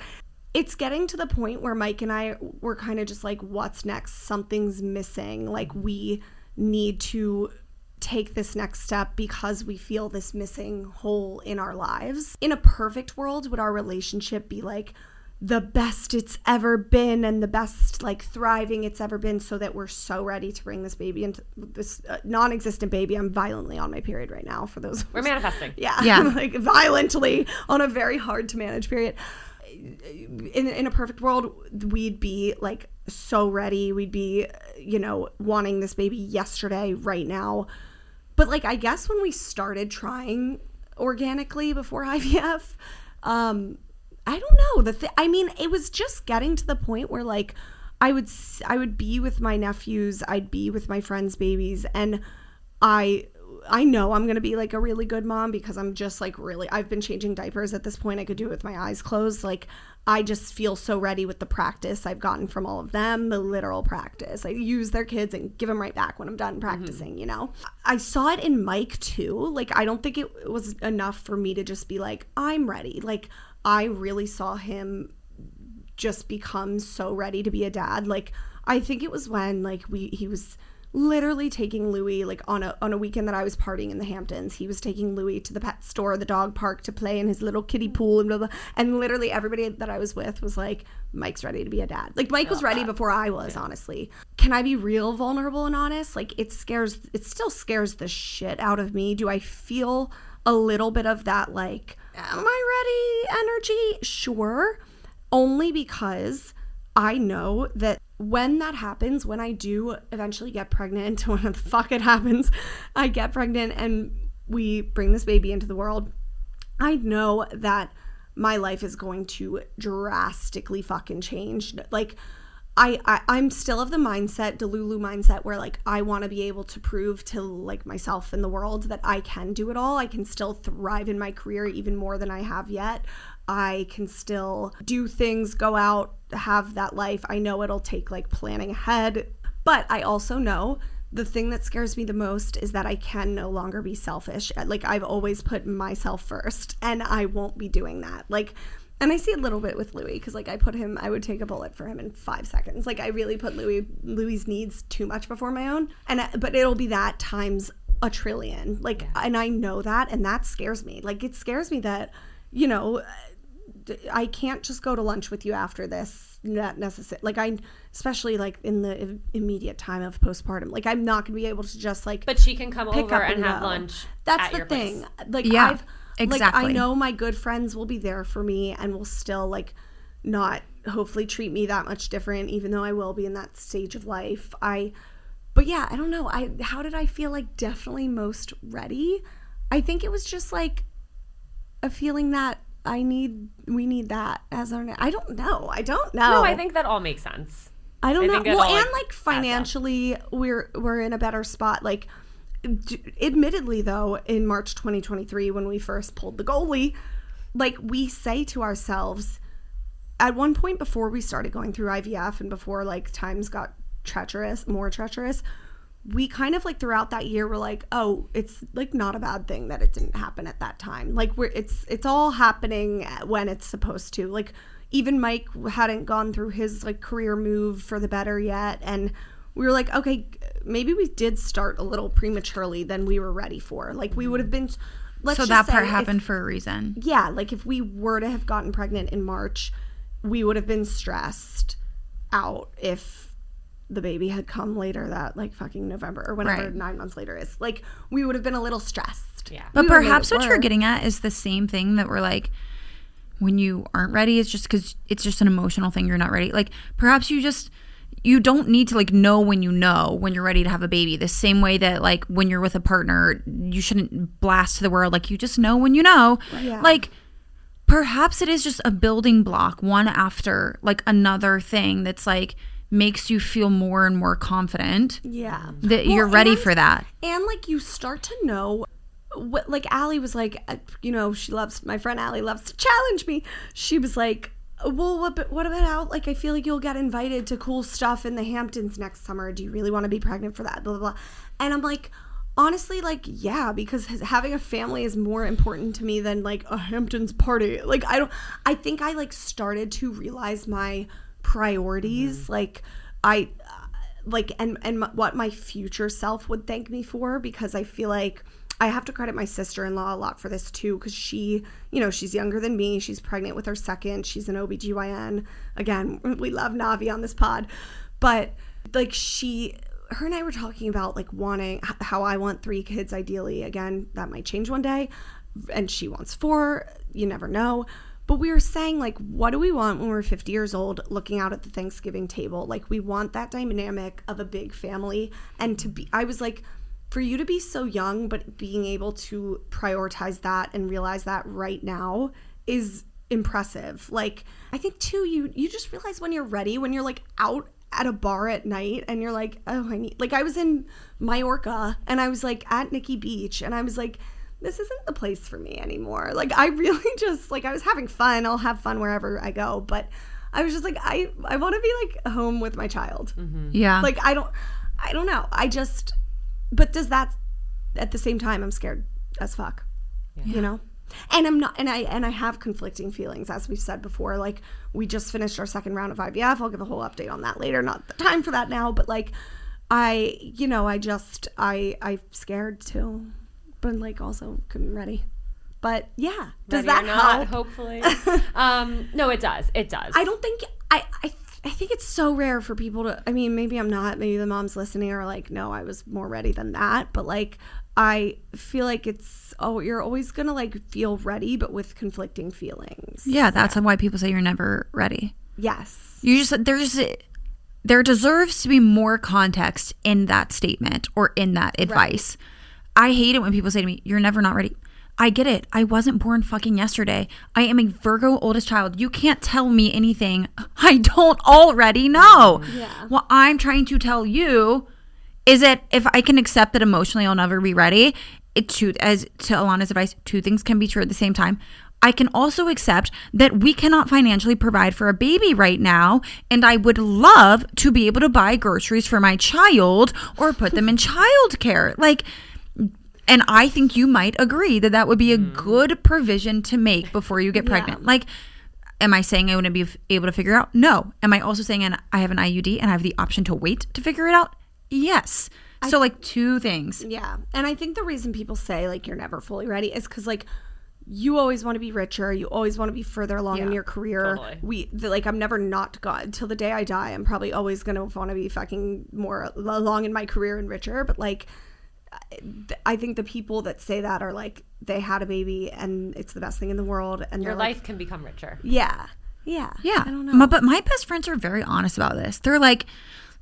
It's getting to the point where Mike and I were kind of just like, what's next? Something's missing. Like, we need to take this next step because we feel this missing hole in our lives. In a perfect world, would our relationship be like the best it's ever been and the best like thriving it's ever been, so that we're so ready to bring this baby into this non-existent baby? I'm violently on my period right now, for those. We're manifesting. Yeah. Like violently on a very hard to manage period. In a perfect world, we'd be like so ready. We'd be, wanting this baby yesterday, right now. But like, I guess when we started trying organically before IVF, I don't know. It was just getting to the point where like I would be with my nephews, I'd be with my friends' babies, and I know I'm going to be like a really good mom because I'm just like I've been changing diapers at this point. I could do it with my eyes closed. Like, I just feel so ready with the practice I've gotten from all of them, the literal practice. I use their kids and give them right back when I'm done practicing, I saw it in Mike too. Like, I don't think it was enough for me to just be like, I'm ready. Like, I really saw him just become so ready to be a dad. Like, I think it was when like he was literally taking Louis, like on a weekend that I was partying in the Hamptons, he was taking Louis to the pet store, the dog park, to play in his little kiddie pool and blah, blah. And literally everybody that I was with was like, Mike's ready to be a dad. Like, Mike was ready before I was, honestly. Can I be real vulnerable and honest? Like, it still scares the shit out of me. Do I feel a little bit of that, like, am I ready energy? Sure. Only because I know that when that happens, when I do eventually get pregnant, when the fuck it happens, I get pregnant and we bring this baby into the world, I know that my life is going to drastically fucking change. Like, I'm still of the mindset, Delulu mindset, where like I want to be able to prove to like myself and the world that I can do it all. I can still thrive in my career even more than I have yet. I can still do things, go out, have that life. I know it'll take like planning ahead, but I also know the thing that scares me the most is that I can no longer be selfish. Like, I've always put myself first, and I won't be doing that. Like, and I see a little bit with Louis, because like I would take a bullet for him in 5 seconds. Like, I really put Louis's needs too much before my own, but it'll be that times a trillion. Like, and I know that, and that scares me. Like, it scares me that, you know, I can't just go to lunch with you after this. Not necessary. Like, especially like in the immediate time of postpartum. Like, I'm not gonna be able to just like. But she can come over and have lunch. That's at the your thing. place. Like, exactly. Like, I know my good friends will be there for me and will still like not hopefully treat me that much different, even though I will be in that stage of life. But yeah, I don't know. How did I feel like definitely most ready? I think it was just like a feeling that we need that as our. I don't know. No, I think that all makes sense. I don't know. Well, and like adds financially, we're in a better spot. Like, admittedly though, in March 2023, when we first pulled the goalie, like we say to ourselves, at one point before we started going through IVF and before like times got more treacherous, we kind of like throughout that year were like, oh, it's like not a bad thing that it didn't happen at that time. Like it's all happening when it's supposed to. Like even Mike hadn't gone through his like career move for the better yet, and we were like, okay, maybe we did start a little prematurely than we were ready for. Like we would have been. So that part happened for a reason. Yeah, like if we were to have gotten pregnant in March, we would have been stressed out if the baby had come later that like fucking November or whenever 9 months later is. Like we would have been a little stressed. Yeah. But perhaps what you're getting at is the same thing that we're like, when you aren't ready, it's just because it's just an emotional thing. You're not ready. Like perhaps you don't need to like know when you're ready to have a baby. The same way that like when you're with a partner, you shouldn't blast to the world. Like you just know when you know. Yeah. Like perhaps it is just a building block, one after like another thing that's like makes you feel more and more confident. Yeah. That you're ready for that. And like you start to know what, like Allie was like, you know, my friend Allie loves to challenge me. She was like, well, what about like, I feel like you'll get invited to cool stuff in the Hamptons next summer. Do you really want to be pregnant for that? Blah, blah, blah. And I'm like, honestly, like, yeah, because having a family is more important to me than like a Hamptons party. Like, I think I like started to realize my priorities, like and what my future self would thank me for, because I feel like I have to credit my sister-in-law a lot for this too, because she, you know, she's younger than me. She's pregnant with her second. She's an OBGYN. Again, we love Navi on this pod. But like her and I were talking about like wanting, how I want 3 kids ideally. Again, that might change one day. And she wants 4. You never know. But we were saying, like, what do we want when we're 50 years old looking out at the Thanksgiving table? Like, we want that dynamic of a big family. And I was like, for you to be so young, but being able to prioritize that and realize that right now is impressive. Like, I think, too, you just realize when you're ready, when you're, like, out at a bar at night and you're like, oh, I was in Mallorca and I was, like, at Nikki Beach and I was like, this isn't the place for me anymore. Like, I really just, like, I was having fun. I'll have fun wherever I go. But I was just like, I want to be, like, home with my child. Mm-hmm. Yeah. Like, I don't know. But does that, at the same time, I'm scared as fuck, you know? And I'm not, and I have conflicting feelings, as we've said before. Like, we just finished our second round of IVF. I'll give a whole update on that later. Not the time for that now, but, like, I'm scared too. But like also couldn't ready. But yeah, does that help? Hopefully. No, it does. It does. I don't think I think it's so rare for people to, I mean, maybe I'm not, maybe the moms listening are like, no, I was more ready than that. But like, I feel like you're always going to like feel ready, but with conflicting feelings. Yeah, that's why people say you're never ready. Yes. There deserves to be more context in that statement or in that advice. Right. I hate it when people say to me, you're never not ready. I get it. I wasn't born fucking yesterday. I am a Virgo oldest child. You can't tell me anything I don't already know. Yeah. What I'm trying to tell you is that if I can accept that emotionally I'll never be ready, as to Ilana's advice, 2 things can be true at the same time. I can also accept that we cannot financially provide for a baby right now, and I would love to be able to buy groceries for my child or put them in childcare. Like, and I think you might agree that would be a good provision to make before you get pregnant. Yeah. Like, am I saying I wouldn't be able to figure it out? No. Am I also saying I have an IUD and I have the option to wait to figure it out? Yes. So like two things. Yeah. And I think the reason people say like you're never fully ready is because like you always want to be richer. You always want to be further along in your career. Totally. Like I'm never not God. Till the day I die, I'm probably always going to want to be fucking more along in my career and richer. But like, I think the people that say that are like, they had a baby and it's the best thing in the world. And your life can become richer. Yeah. Yeah. Yeah. I don't know. But my best friends are very honest about this. They're like,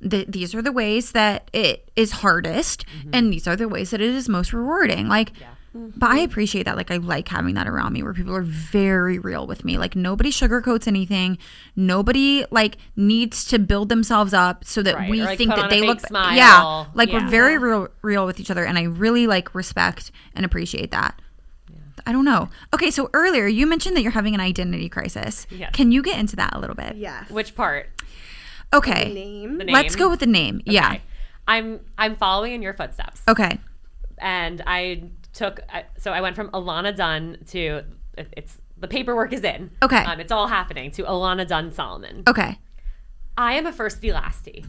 these are the ways that it is hardest, and these are the ways that it is most rewarding. Like, but I appreciate that. Like, I like having that around me where people are very real with me. Like, nobody sugarcoats anything. Nobody like needs to build themselves up so that we like, think that they look. Smile. Yeah, like we're very real with each other, and I really like respect and appreciate that. I don't know. Okay, so earlier you mentioned that you're having an identity crisis. Yes. Can you get into that a little bit? Yes. Which part? Okay. The name. Let's go with the name. Okay. Yeah. I'm following in your footsteps. Okay. And I went from Ilana Dunn to it's the paperwork is in. Okay. It's all happening to Ilana Dunn Solomon. Okay. I am a firsty lasty.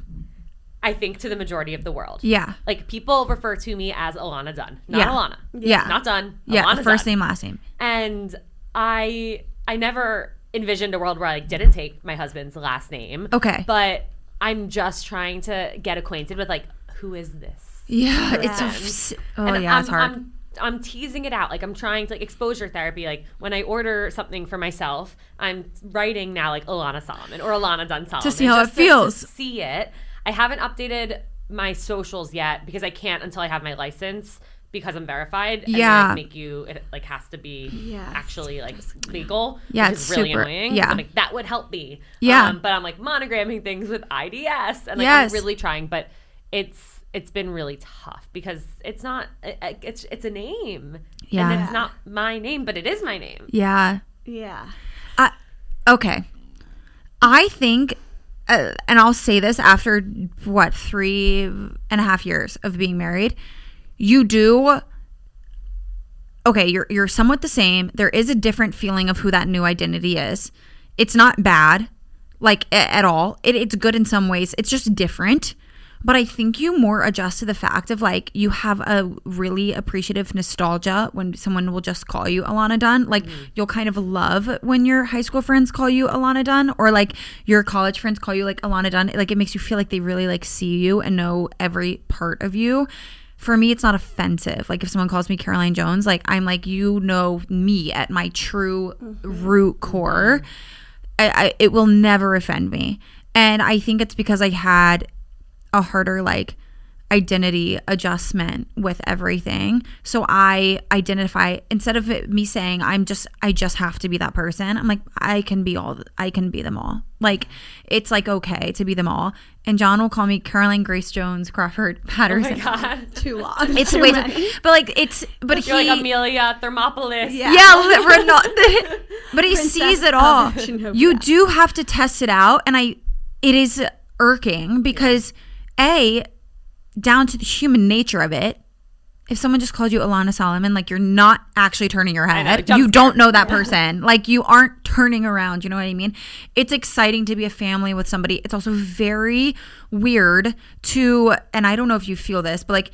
I think to the majority of the world. Yeah. Like people refer to me as Ilana Dunn, not Ilana. Yeah. Not Dunn. Yeah. Ilana First Dunn. name, last name. And I never envisioned a world where I like, didn't take my husband's last name. Okay. But I'm just trying to get acquainted with like, who is this? Yeah. person? It's hard. I'm teasing it out. Like I'm trying to like exposure therapy. Like when I order something for myself, I'm writing now like Ilana Solomon or Ilana Dunn Solomon. To see how it feels. To see it. I haven't updated my socials yet because I can't until I have my license because I'm verified. And Yeah. they, like, make you, it like has to be actually like legal. Yeah, which it's is really super- annoying. yeah. So I'm like, that would help me. Yeah. But I'm like monogramming things with IDS and like Yes. I'm really trying, but it's been really tough because it's not it's a name. Yeah. And it's not my name, but it is my name. Yeah. Yeah. Okay. I think, and I'll say this after 3.5 years of being married, you do. Okay, you're somewhat the same. There is a different feeling of who that new identity is. It's not bad, like at all. It's good in some ways. It's just different. But I think you more adjust to the fact of like you have a really appreciative nostalgia when someone will just call you Ilana Dunn. Like you'll kind of love when your high school friends call you Ilana Dunn, or like your college friends call you like Ilana Dunn. Like it makes you feel like they really like see you and know every part of you. For me, it's not offensive. Like if someone calls me Caroline Jones, like I'm like, you know me at my true root core. It will never offend me. And I think it's because I had a harder like identity adjustment with everything. So I identify, instead of me saying I just have to be that person, I'm like, I can be them all. Like it's like okay to be them all. And John will call me Caroline Grace Jones Crawford Patterson. Oh my God. Too long. It's too way many. too, but like You're like Amelia Thermopolis. but he Princess sees it all. of Genovia. You do have to test it out, and it is irking because down to the human nature of it, if someone just called you Ilana Solomon, like you're not actually turning your head. You don't know that person. Like you aren't turning around. You know what I mean? It's exciting to be a family with somebody. It's also very weird to, and I don't know if you feel this, but like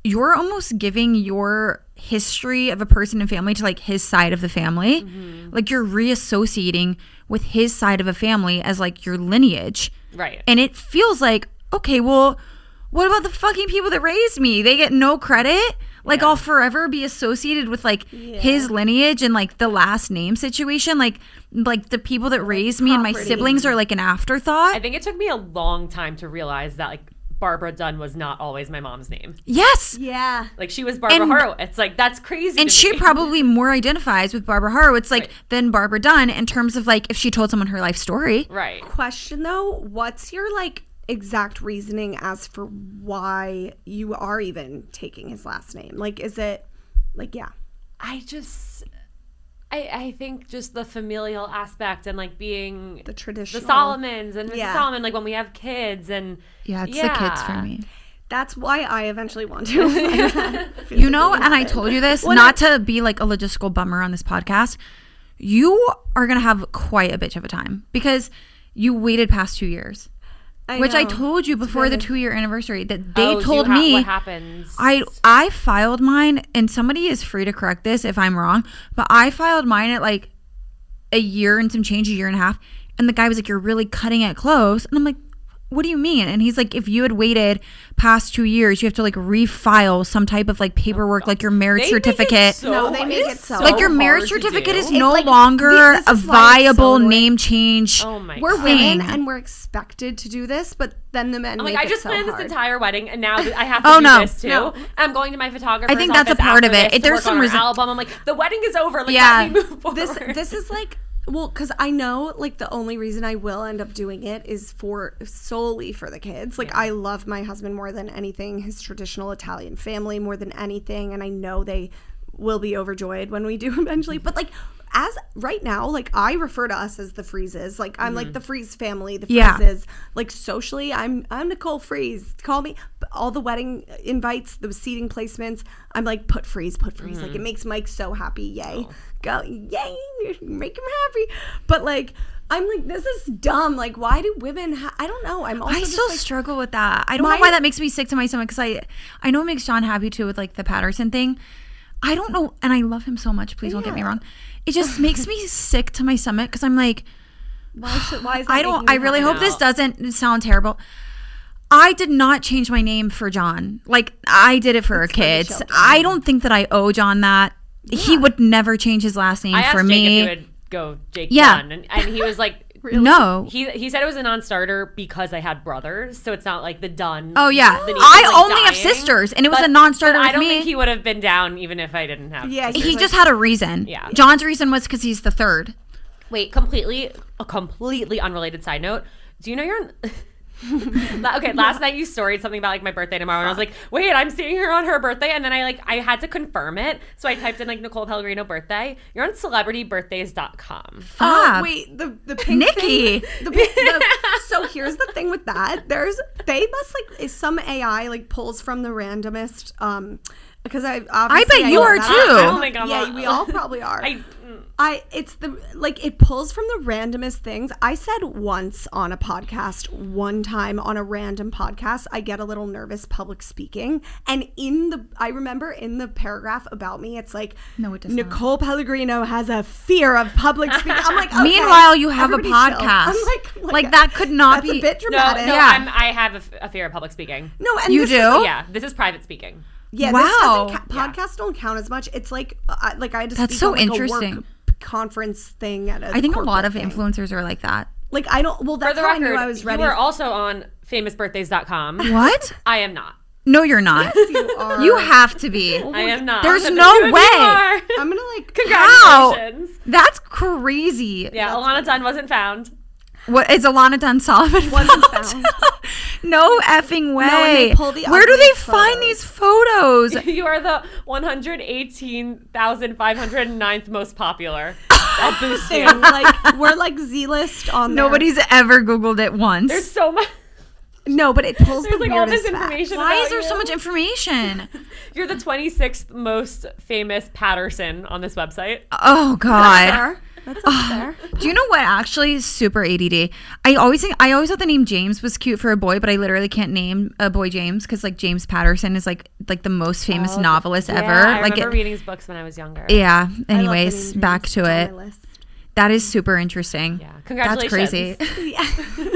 you're almost giving your history of a person and family to like his side of the family. Mm-hmm. Like you're reassociating with his side of a family as like your lineage. Right. And it feels like, okay, well, what about the fucking people that raised me? They get no credit. Like I'll forever be associated with like his lineage and like the last name situation. Like the people that raised me and my siblings are like an afterthought. I think it took me a long time to realize that like Barbara Dunn was not always my mom's name. Yes. Yeah. Like she was Barbara Horowitz. Like that's crazy. And she probably more identifies with Barbara Horowitz like than Barbara Dunn in terms of like if she told someone her life story. Right. Question though, what's your like exact reasoning as for why you are even taking his last name? Like is it like I think just the familial aspect and like being the traditional, the Solomons and Mrs. Solomon, like when we have kids and it's the kids for me. That's why I eventually want to. You know, and I told you this, not to be like a logistical bummer on this podcast. You are going to have quite a bitch of a time because you waited past 2 years. Which I know. told you before the vivid. 2-year anniversary that they Oh, told me what happens. I filed mine, and somebody is free to correct this if I'm wrong, but I filed mine at like a year and some change, a year and a half, and the guy was like, "You're really cutting it close," and I'm like, "What do you mean?" And he's like, "If you had waited past 2 years, you have to like refile some type of like paperwork, like your marriage certificate." No, they make it so Like your hard marriage to certificate do. is no like, longer this a is why it's so viable annoying. name change. Oh my We're God. women thing. and we're expected to do this, but then the men I'm make like, I it just so planned hard. this entire wedding, and now I have to Oh, do no. this too. No. And I'm going to my photographer. I think that's a part of it. There's There's some reason album. I'm like, the wedding is over. Like, Yeah. let me move forward. This is like, well, because I know like the only reason I will end up doing it is for solely for the kids. Like I love my husband more than anything, his traditional Italian family more than anything, and I know they will be overjoyed when we do eventually. But like as right now, like I refer to us as the Freezes. Like I'm like the Freeze family, the Yeah. Freezes. Like socially, I'm Nicole Freeze. Call me all the wedding invites, the seating placements. I'm like put Freeze. Like it makes Mike so happy. Yay. Go yay, make him happy. But like I'm like, this is dumb. Like why do women I don't know. I'm also I just still like, struggle with that. I don't know My- why that makes me sick to my stomach, because I know it makes John happy too with like the Patterson thing. I don't know, and I love him so much. Please don't get me wrong. It just makes me sick to my stomach because I'm like, why is that I don't. making I you really happy? hope this doesn't sound terrible. I did not change my name for John. Like I did it for our kids. children. I don't think that I owe John that. He would never change his last name I asked for Jake me. if he would go Jake Yeah. Dunn, and he was like, No. He said it was a non-starter because I had brothers, so it's not like the Dunn. Oh yeah, the niece I is, like, only have dying. sisters, and it was But- a non-starter but with I don't me. think he would have been down even if I didn't have. Yeah, sisters. He just had a reason. Yeah. John's reason was because he's the third. Wait, a completely unrelated side note. Do you know you're on? Okay, last night you storied something about like my birthday tomorrow, and I was like, wait, I'm seeing her on her birthday, and then I had to confirm it, so I typed in like Nicole Pellegrino birthday. You're on celebritybirthdays.com. Fab. Wait, the pink Nikki. thing, so here's the thing with that. They must like some AI like pulls from the randomest because I bet you know are that. too. Oh my God. Yeah, we all probably are. I It's the like it pulls from the randomest things. I said once on a podcast, one time on a random podcast, I get a little nervous public speaking, and I remember in the paragraph about me, it's like, No, it does not. Nicole Pellegrino has a fear of public speaking. I'm like, okay, Meanwhile, you have a everybody chill. podcast. I'm like that could not that's be. a bit no, dramatic. yeah. I have a fear of public speaking. No, and You this do? is- Yeah, this is private speaking. Yeah, Wow. this doesn't Yeah. podcasts don't count as much. It's like I had to That's speak so on, like, interesting. a work conference thing at a I think a lot corporate of thing. influencers are like that. Like I don't. Well, For that's the how record, I knew I was ready. you are also on famousbirthdays.com. What? I am not. No, you're not. You are. You have to be. I am not. There's But the no two of you way. are. I'm gonna like. Congratulations. That's crazy. Yeah, Ilana Dunn wasn't found. What is Ilana Dunn Solomon Wasn't found? found. No effing way. and they pull the Where do they ugliest find photos. these photos? You are the 118,509th most popular. That boosts you. thing. Like we're like Z-list on there. Nobody's ever Googled it once. There's so much. No, but it pulls There's the like all this weirdest facts. information. Why about is there you. so much information? You're the 26th most famous Patterson on this website. Oh God. There. That's up there. Do you know what actually is super ADD? I always thought the name James was cute for a boy, but I literally can't name a boy James because like James Patterson is like the most famous novelist ever. I Like remember reading his books when I was younger. yeah. I love the Anyways, name back James. to It's on it. my list. That is super interesting. Yeah. That's Congratulations. crazy. Yeah.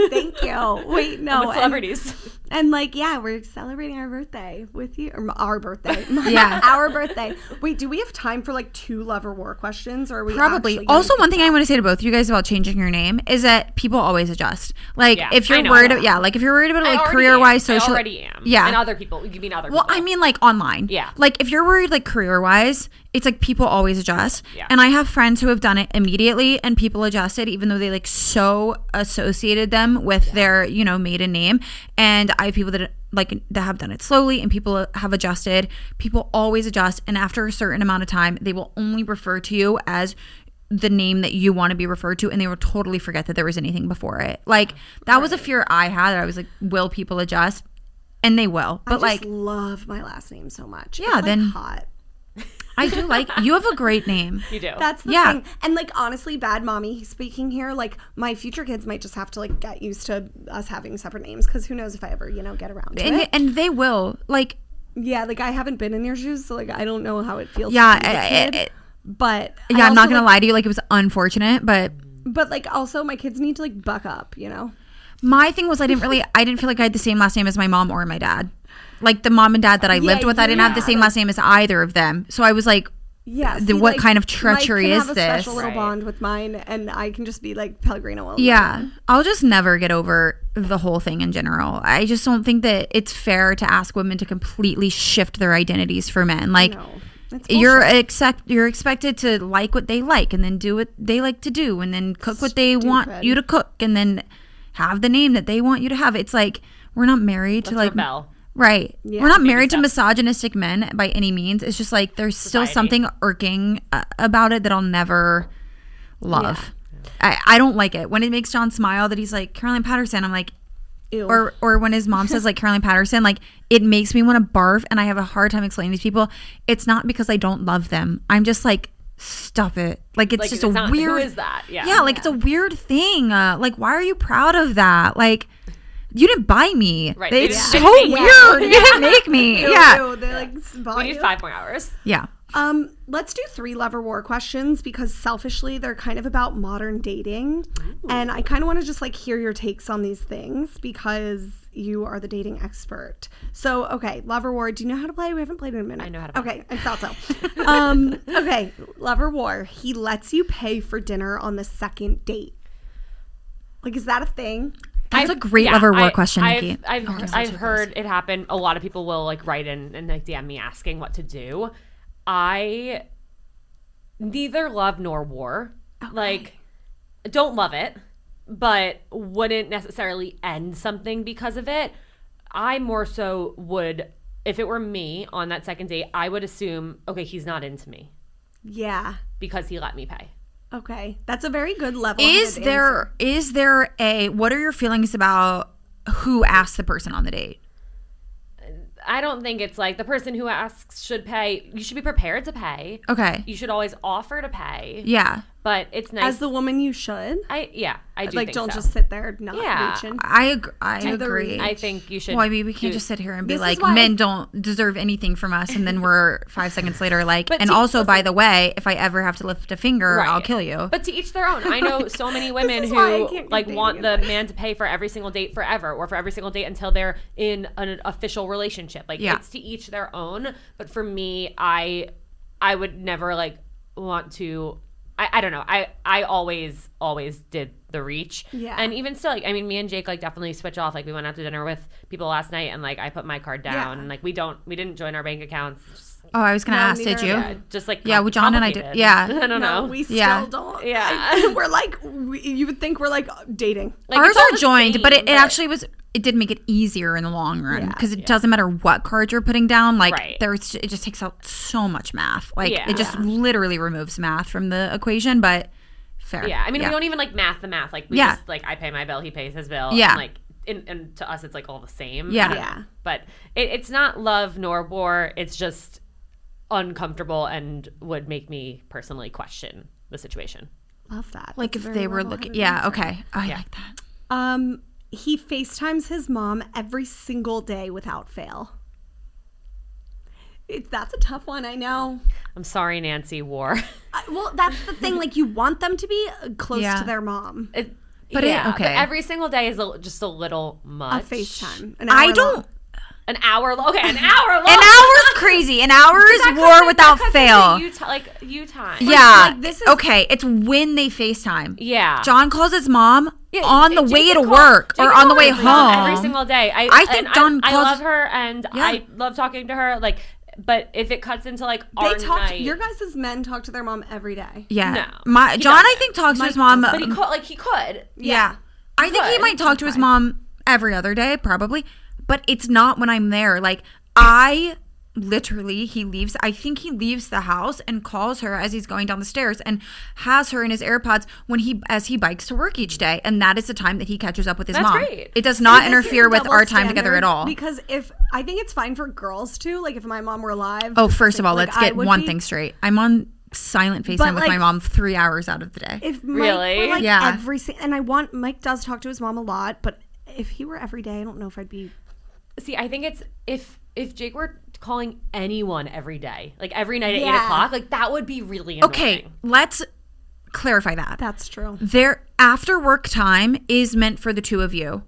Thank you. Wait, no. With celebrities. And like, yeah, we're celebrating our birthday with you. Or our birthday. Yeah. Our birthday. Wait, do we have time for like 2 love or war questions? Or are we Probably. actually gonna Also, keep one thing that? I want to say to both of you guys about changing your name is that people always adjust. Like, Yeah, if I you're know. worried, like if you're worried about it, I like already career-wise, am. I social. already am. Yeah. And other people. You mean other Well, people. I mean, like online. Yeah. Like if you're worried, like career-wise, it's like people always adjust. Yeah. And I have friends who have done it immediately, and people adjusted, even though they like so associated them with their maiden name. And I have people that have done it slowly, and people have adjusted. People always adjust, and after a certain amount of time, they will only refer to you as the name that you want to be referred to, and they will totally forget that there was anything before it. Like that was a fear I had. That I was like, will people adjust? And they will. But I like just love my last name so much. Yeah, It's, like, then- hot. I do like, you have a great name. You do. That's the Yeah. thing. And like, honestly, bad mommy speaking here, like my future kids might just have to like get used to us having separate names, because who knows if I ever, get around to it. And they will. Like, Yeah, like I haven't been in your shoes, so like I don't know how it feels. yeah, to be a kid, but yeah, I'm also, not going to like, lie to you. Like, it was unfortunate, but like also my kids need to like buck up, my thing was I didn't feel like I had the same last name as my mom or my dad. Like the mom and dad that I lived with, I didn't have the same last name as either of them. So I was like, Yeah. what kind of treachery is Mike can have this? a special little bond with mine, and I can just be like Pellegrino. Yeah. I'll just never get over the whole thing in general. I just don't think that it's fair to ask women to completely shift their identities for men. Like, No, it's you're bullshit. expected to like what they like, and then do what they like to do, and then cook what they want Stupid. you to cook, and then have the name that they want you to have. It's like, we're not married to like rebel. Right. Yeah. We're not married to steps. misogynistic men by any means. It's just like there's still Society. something irking about it that I'll never love. I don't like it. When it makes John smile that he's like, Caroline Patterson, I'm like, Ew. or when his mom says like Caroline Patterson, like it makes me want to barf, and I have a hard time explaining to these people. It's not because I don't love them. I'm just like, stop it. Like it's just it's a not, weird. Who is that? Yeah. Yeah, like it's a weird thing. Like, why are you proud of that? Like, you didn't buy me. Right. It's They so didn't make weird. You didn't make me. Ew, Yeah. ew, they like bought We need you. 5 more hours. Yeah. Let's do 3 lover war questions, because selfishly they're kind of about modern dating. And I kind of want to just like hear your takes on these things, because you are the dating expert. So, okay, lover war. Do you know how to play? We haven't played in a minute. I know how to play. Okay, I thought so. Okay, lover war. He lets you pay for dinner on the second date. Like, is that a thing? That's a great lover war question, Nikki. I've heard it happen. A lot of people will like write in and like DM me asking what to do. I neither love nor war. Like, don't love it, but wouldn't necessarily end something because of it. I more so would, if it were me on that second date, I would assume, okay, he's not into me Yeah. because he let me pay. Okay. That's a very good level. Is there a, what are your feelings about who asked the person on the date? I don't think it's like the person who asks should pay. You should be prepared to pay. Okay. You should always offer to pay. Yeah. But it's nice. As the woman, you should. I do Like, think don't so. just sit there not Yeah. reaching. I Do the agree. reach. I think you should. Well, I mean, we can't just sit here and be This is like, why- men don't deserve anything from us, and then we're 5 seconds later like, But and see, also, by listen- the way, if I ever have to lift a finger, Right. I'll kill you. But to each their own. I know so many women is why I who can't like keep want dating the man to pay for every single date forever, or for every single date until they're in an official relationship. Like, Yeah. it's to each their own. But for me, I would never like want to. I don't know. I always did the reach. Yeah. And even still, like, I mean, me and Jake like definitely switch off. Like, we went out to dinner with people last night, and like I put my card down, Yeah. and like we didn't join our bank accounts. Just, Oh, I was gonna No, ask, neither did you? of yeah, just like Yeah, well, John and I did- complicated. yeah. I don't No, know. we still Yeah. don't. Yeah. We're like, you would think we're like dating. Like, Ours it's all are the joined, same, but it actually was. It did make it easier in the long run, Yeah. because it doesn't matter what card you're putting down. Like, Right. it just takes out so much math. Like, Yeah. it just literally removes math from the equation. But fair. Yeah, I mean, we don't even like math the math. Like, we Yeah. just like I pay my bill, he pays his bill. Yeah. And, like, and to us, it's like all the same. Yeah. I don't know. But it's not love nor war. It's just uncomfortable and would make me personally question the situation. Love that. Like, That's if a they very were level-headed looking. Yeah. answer. Okay. I Yeah. like that. He FaceTimes his mom every single day without fail. That's a tough one, I know. I'm sorry, Nancy. War. Well, that's the thing. Like, you want them to be close Yeah. to their mom. But But every single day is just a little A much. FaceTime. I don't. An hour long. Okay, an hour long. An hour's crazy. An hour is war without fail. You time. Yeah. like, this is- okay. It's when they FaceTime. Yeah. John calls his mom Yeah, on the Jake way to calls- work Jake or on the calls way his mom home. every single day. I think and John I calls- love her, and Yeah. I love talking to her. Like, but if it cuts into like They our talk. night, Your guys' men talk to their mom every day. Yeah. No, he John, I doesn't. think, talks to his Mike mom. doesn't. but he could. Like, he could. Yeah. I think he could. might talk to his mom every other day, probably. But it's not when I'm there. Like, I literally, I think he leaves the house and calls her as he's going down the stairs and has her in his AirPods as he bikes to work each day. And that is the time that he catches up with his mom. Great. It does not It is interfere a with double our time standard together at all. Because I think it's fine for girls too. Like if my mom were alive. Oh, first of all, like, let's get one thing straight. I'm on silent FaceTime with my mom 3 hours out of the day. If Mike were like Yeah. Mike does talk to his mom a lot, but if he were every day, I don't know if I'd be. See, I think it's if Jake were calling anyone every day, like every night at 8 o'clock, like that would be really annoying. Okay, let's clarify that. That's true. Their after work time is meant for the two of you.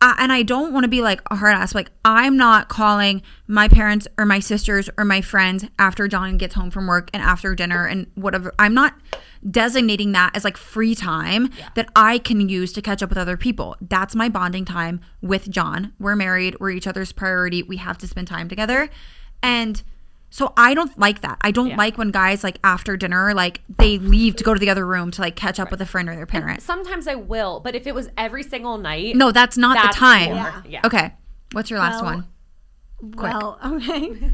And I don't want to be like a hard ass. Like, I'm not calling my parents or my sisters or my friends after John gets home from work and after dinner and whatever. I'm not designating that as like free time that I can use to catch up with other people. That's my bonding time with John. We're married. We're each other's priority. We have to spend time together. And so I don't like that. I don't like when guys like after dinner, like they leave to go to the other room to like catch up with a friend or their parent. Sometimes I will, but if it was every single night. No, that's not the time. Yeah. Okay. What's your last one? Quick. Well, okay.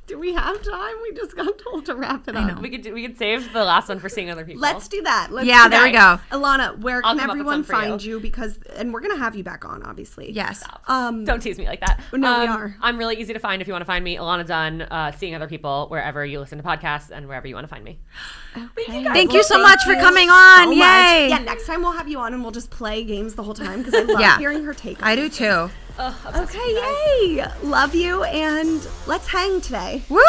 Do we have time? We just got told to wrap it up. We could save the last one for seeing other people. Let's do that. There we go. Ilana, where I'll can come up with everyone some for find you? Because we're gonna have you back on, obviously. Yes. Don't tease me like that. No, we are. I'm really easy to find if you want to find me. Ilana Dunn, seeing other people wherever you listen to podcasts and wherever you want to find me. Okay. Thank you so much for coming on. So Yay. much. Yeah, next time we'll have you on and we'll just play games the whole time because I love hearing her take. I do too. Okay, yay! Love you, and let's hang today. Woo!